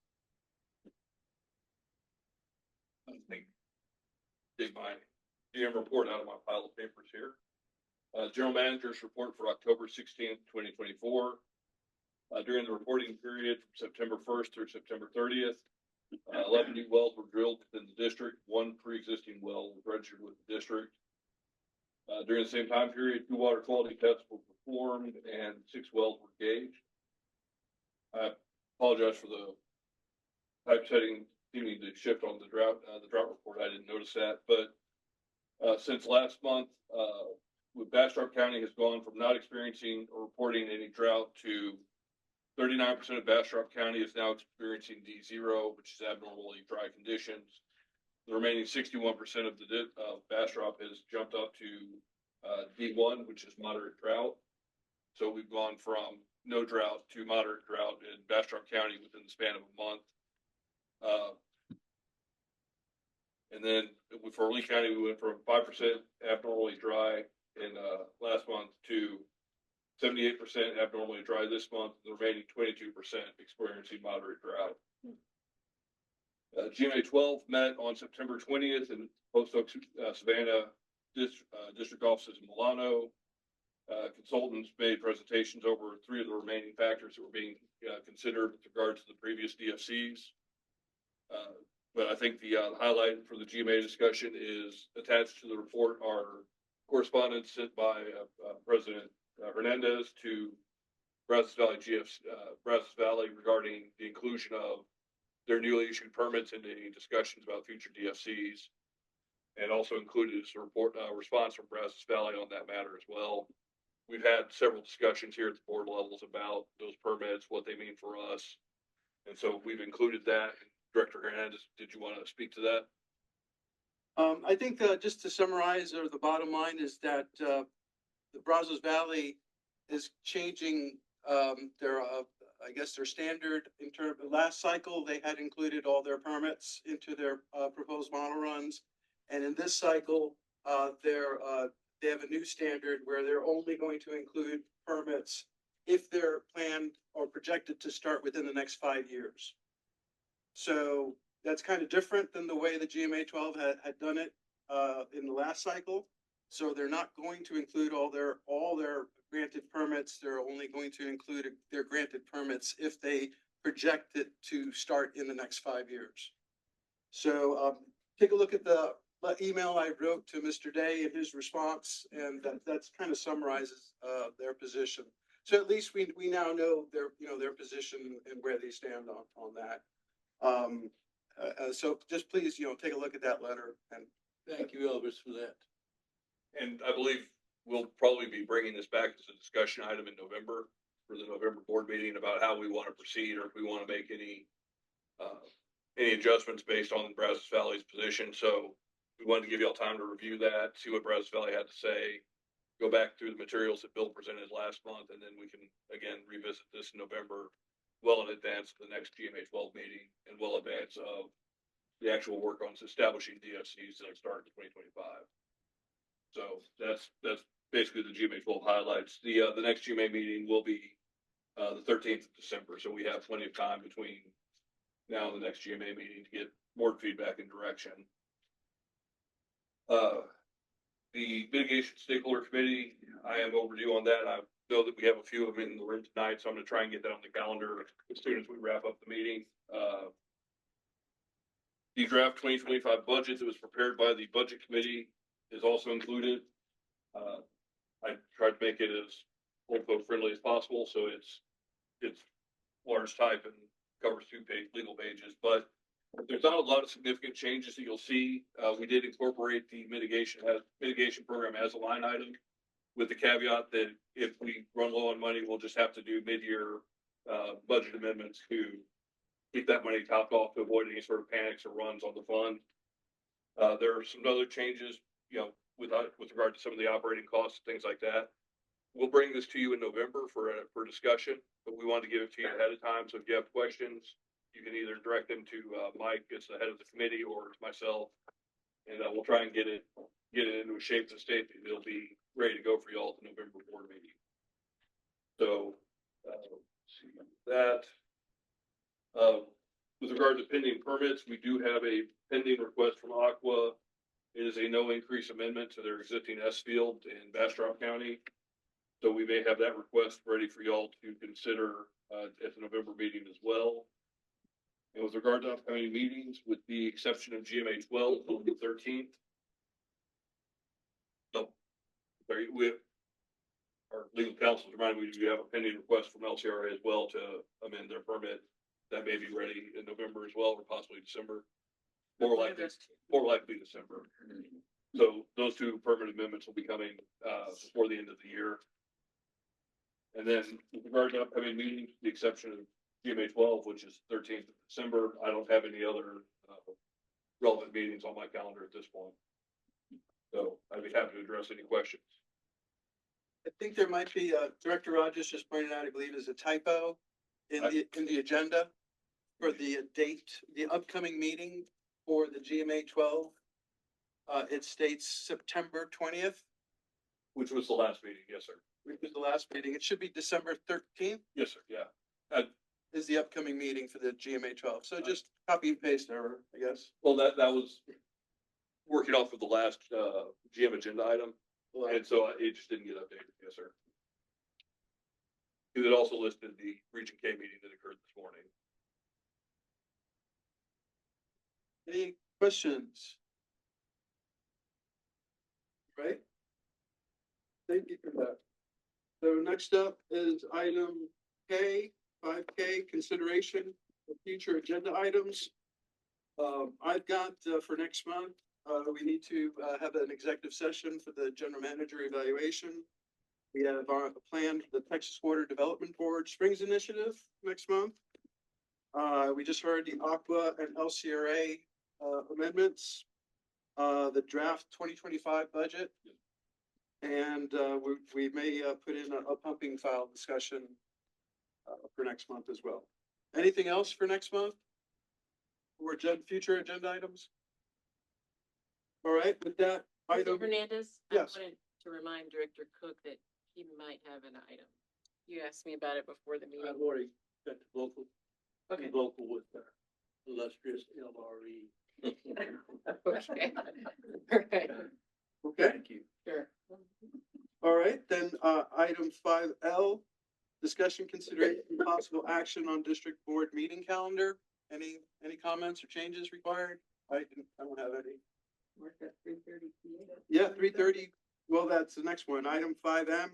Take my GM report out of my pile of papers here. General manager's report for October 16th, 2024. During the reporting period from September 1st through September 30th, 11 new wells were drilled within the district. One pre-existing well was registered with the district. During the same time period, 2 water quality tests were performed and 6 wells were gauged. I apologize for the typesetting seeming to shift on the drought report. I didn't notice that, but since last month, with Bastrop County has gone from not experiencing or reporting any drought to 39% of Bastrop County is now experiencing D0, which is abnormally dry conditions. The remaining 61% of the Bastrop has jumped up to D1, which is moderate drought. So we've gone from no drought to moderate drought in Bastrop County within the span of a month. And then for Lee County, we went from 5% abnormally dry in last month to 78% abnormally dry this month, the remaining 22% experiencing moderate drought. GMA 12 met on September 20th in Post Oak, Savannah district offices in Milano. Consultants made presentations over 3 of the remaining factors that were being considered with regard to the previous DFCs. But I think the highlight for the GMA discussion is attached to the report are correspondence sent by President Hernandez to Brazos Valley regarding the inclusion of their newly issued permits into any discussions about future DFCs, and also included as a report response from Brazos Valley on that matter as well. We've had several discussions here at the board levels about those permits, what they mean for us, and so we've included that. Director Hernandez, did you want to speak to that? I think just to summarize, or the bottom line is that the Brazos Valley is changing their, I guess, their standard in terms of last cycle. They had included all their permits into their proposed model runs. And in this cycle, they have a new standard where they're only going to include permits if they're planned or projected to start within the next 5 years. So that's kind of different than the way the GMA 12 had done it in the last cycle. So they're not going to include all their granted permits. They're only going to include their granted permits if they project it to start in the next 5 years. So take a look at the email I wrote to Mr. Day and his response, and that's kind of summarizes their position. So at least we now know their position and where they stand on that. So just please, take a look at that letter, and Thank you, Elvis, for that. And I believe we'll probably be bringing this back as a discussion item in November for the November board meeting about how we want to proceed, or if we want to make any adjustments based on Brazos Valley's position. So we wanted to give y'all time to review that, see what Brazos Valley had to say, go back through the materials that Bill presented last month, and then we can again revisit this in November, well in advance of the next GMA 12 meeting and well in advance of the actual work on establishing DFCs that start in 2025. So that's basically the GMA 12 highlights. The next GMA meeting will be the 13th of December. So we have plenty of time between now and the next GMA meeting to get board feedback and direction. The mitigation stakeholder committee, I am overdue on that. I know that we have a few of them in the room tonight, so I'm going to try and get that on the calendar as soon as we wrap up the meeting. The draft 2025 budget that was prepared by the budget committee is also included. I tried to make it as old folk friendly as possible, so it's large type and covers 2 legal pages, but there's not a lot of significant changes that you'll see. We did incorporate the mitigation program as a line item, with the caveat that if we run low on money, we'll just have to do mid-year budget amendments to keep that money topped off to avoid any sort of panics or runs on the fund. There are some other changes, with regard to some of the operating costs, things like that. We'll bring this to you in November for discussion, but we wanted to give it to you ahead of time. So if you have questions, you can either direct them to Mike, as the head of the committee, or myself, and we'll try and get it into a shape and state that it'll be ready to go for y'all at the November board meeting. So let's see that. With regard to pending permits, we do have a pending request from Aqua. It is a no increase amendment to their existing S field in Bastrop County. So we may have that request ready for y'all to consider at the November meeting as well. And with regard to upcoming meetings, with the exception of GMA 12 on the 13th. No, sorry, our legal counsel reminded me we do have a pending request from LCRA as well to amend their permit that may be ready in November as well, or possibly December. More likely December. So those two permanent amendments will be coming, before the end of the year. And then with regard to upcoming meetings, the exception of GMA 12, which is 13th of December, I don't have any other, relevant meetings on my calendar at this point. So I'd be happy to address any questions. I think there might be, Director Rogers just pointed out, I believe, is a typo in the agenda for the date, the upcoming meeting for the GMA 12. It states September 20th, Which was the last meeting, yes, sir. which was the last meeting. It should be December 13th Yes, sir, yeah. is the upcoming meeting for the GMA 12. So just copy and paste error, I guess. Well, that was working off of the last, GM agenda item, and so it just didn't get updated, yes, sir. It also listed the Region K meeting that occurred this morning. Any questions? Right? Thank you for that. So next up is item K, 5K, consideration of future agenda items. I've got, for next month, we need to, have an executive session for the general manager evaluation. We have our planned the Texas Water Development Board Springs Initiative next month. We just heard the Aqua and LCRA, amendments, the draft 2025 budget. And, we may, put in a pumping file discussion, for next month as well. Anything else for next month? Or future agenda items? All right, with that Mr. item, Hernandez, Yes. I wanted to remind Director Cook that he might have an item. You asked me about it before the meeting. I've already got the local, Okay. local with illustrious LRE. Okay. Okay. okay, Thank you. Sure. all right, then, item 5L, discussion, consideration, and possible action on district board meeting calendar. Any comments or changes required? I don't have any. Mark at 3:30 p.m. Yeah, 3:30. Well, that's the next one. Item 5M.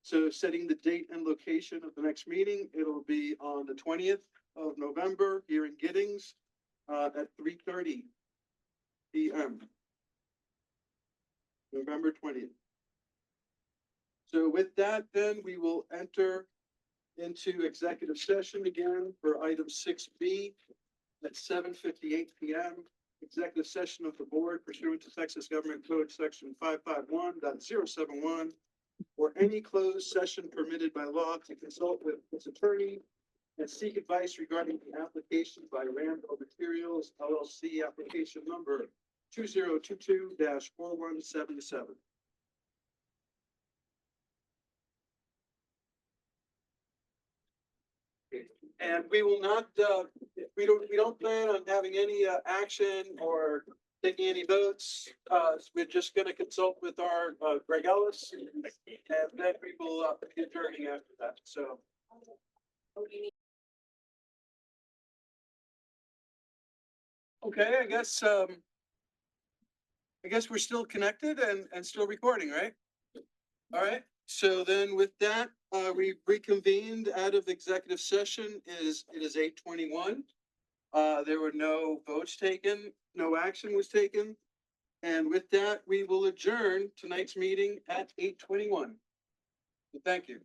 So setting the date and location of the next meeting, it'll be on the 20th of November here in Giddings, at 3:30 p.m. November 20th. So with that, then we will enter into executive session again for item 6B at 7:58 p.m. Executive session of the board pursuant to Texas Government Code Section 551.071 or any closed session permitted by law to consult with its attorney and seek advice regarding the application by Randall Materials LLC application number 2022-4177. And we will not, we don't plan on having any, action or taking any votes. We're just gonna consult with our, Greg Ellis, and then we will, be adjourning after that, so. Okay, I guess we're still connected and still recording, right? All right, so then with that, we reconvened out of executive session. It is 8:21. There were no votes taken, no action was taken. And with that, we will adjourn tonight's meeting at 8:21. Thank you.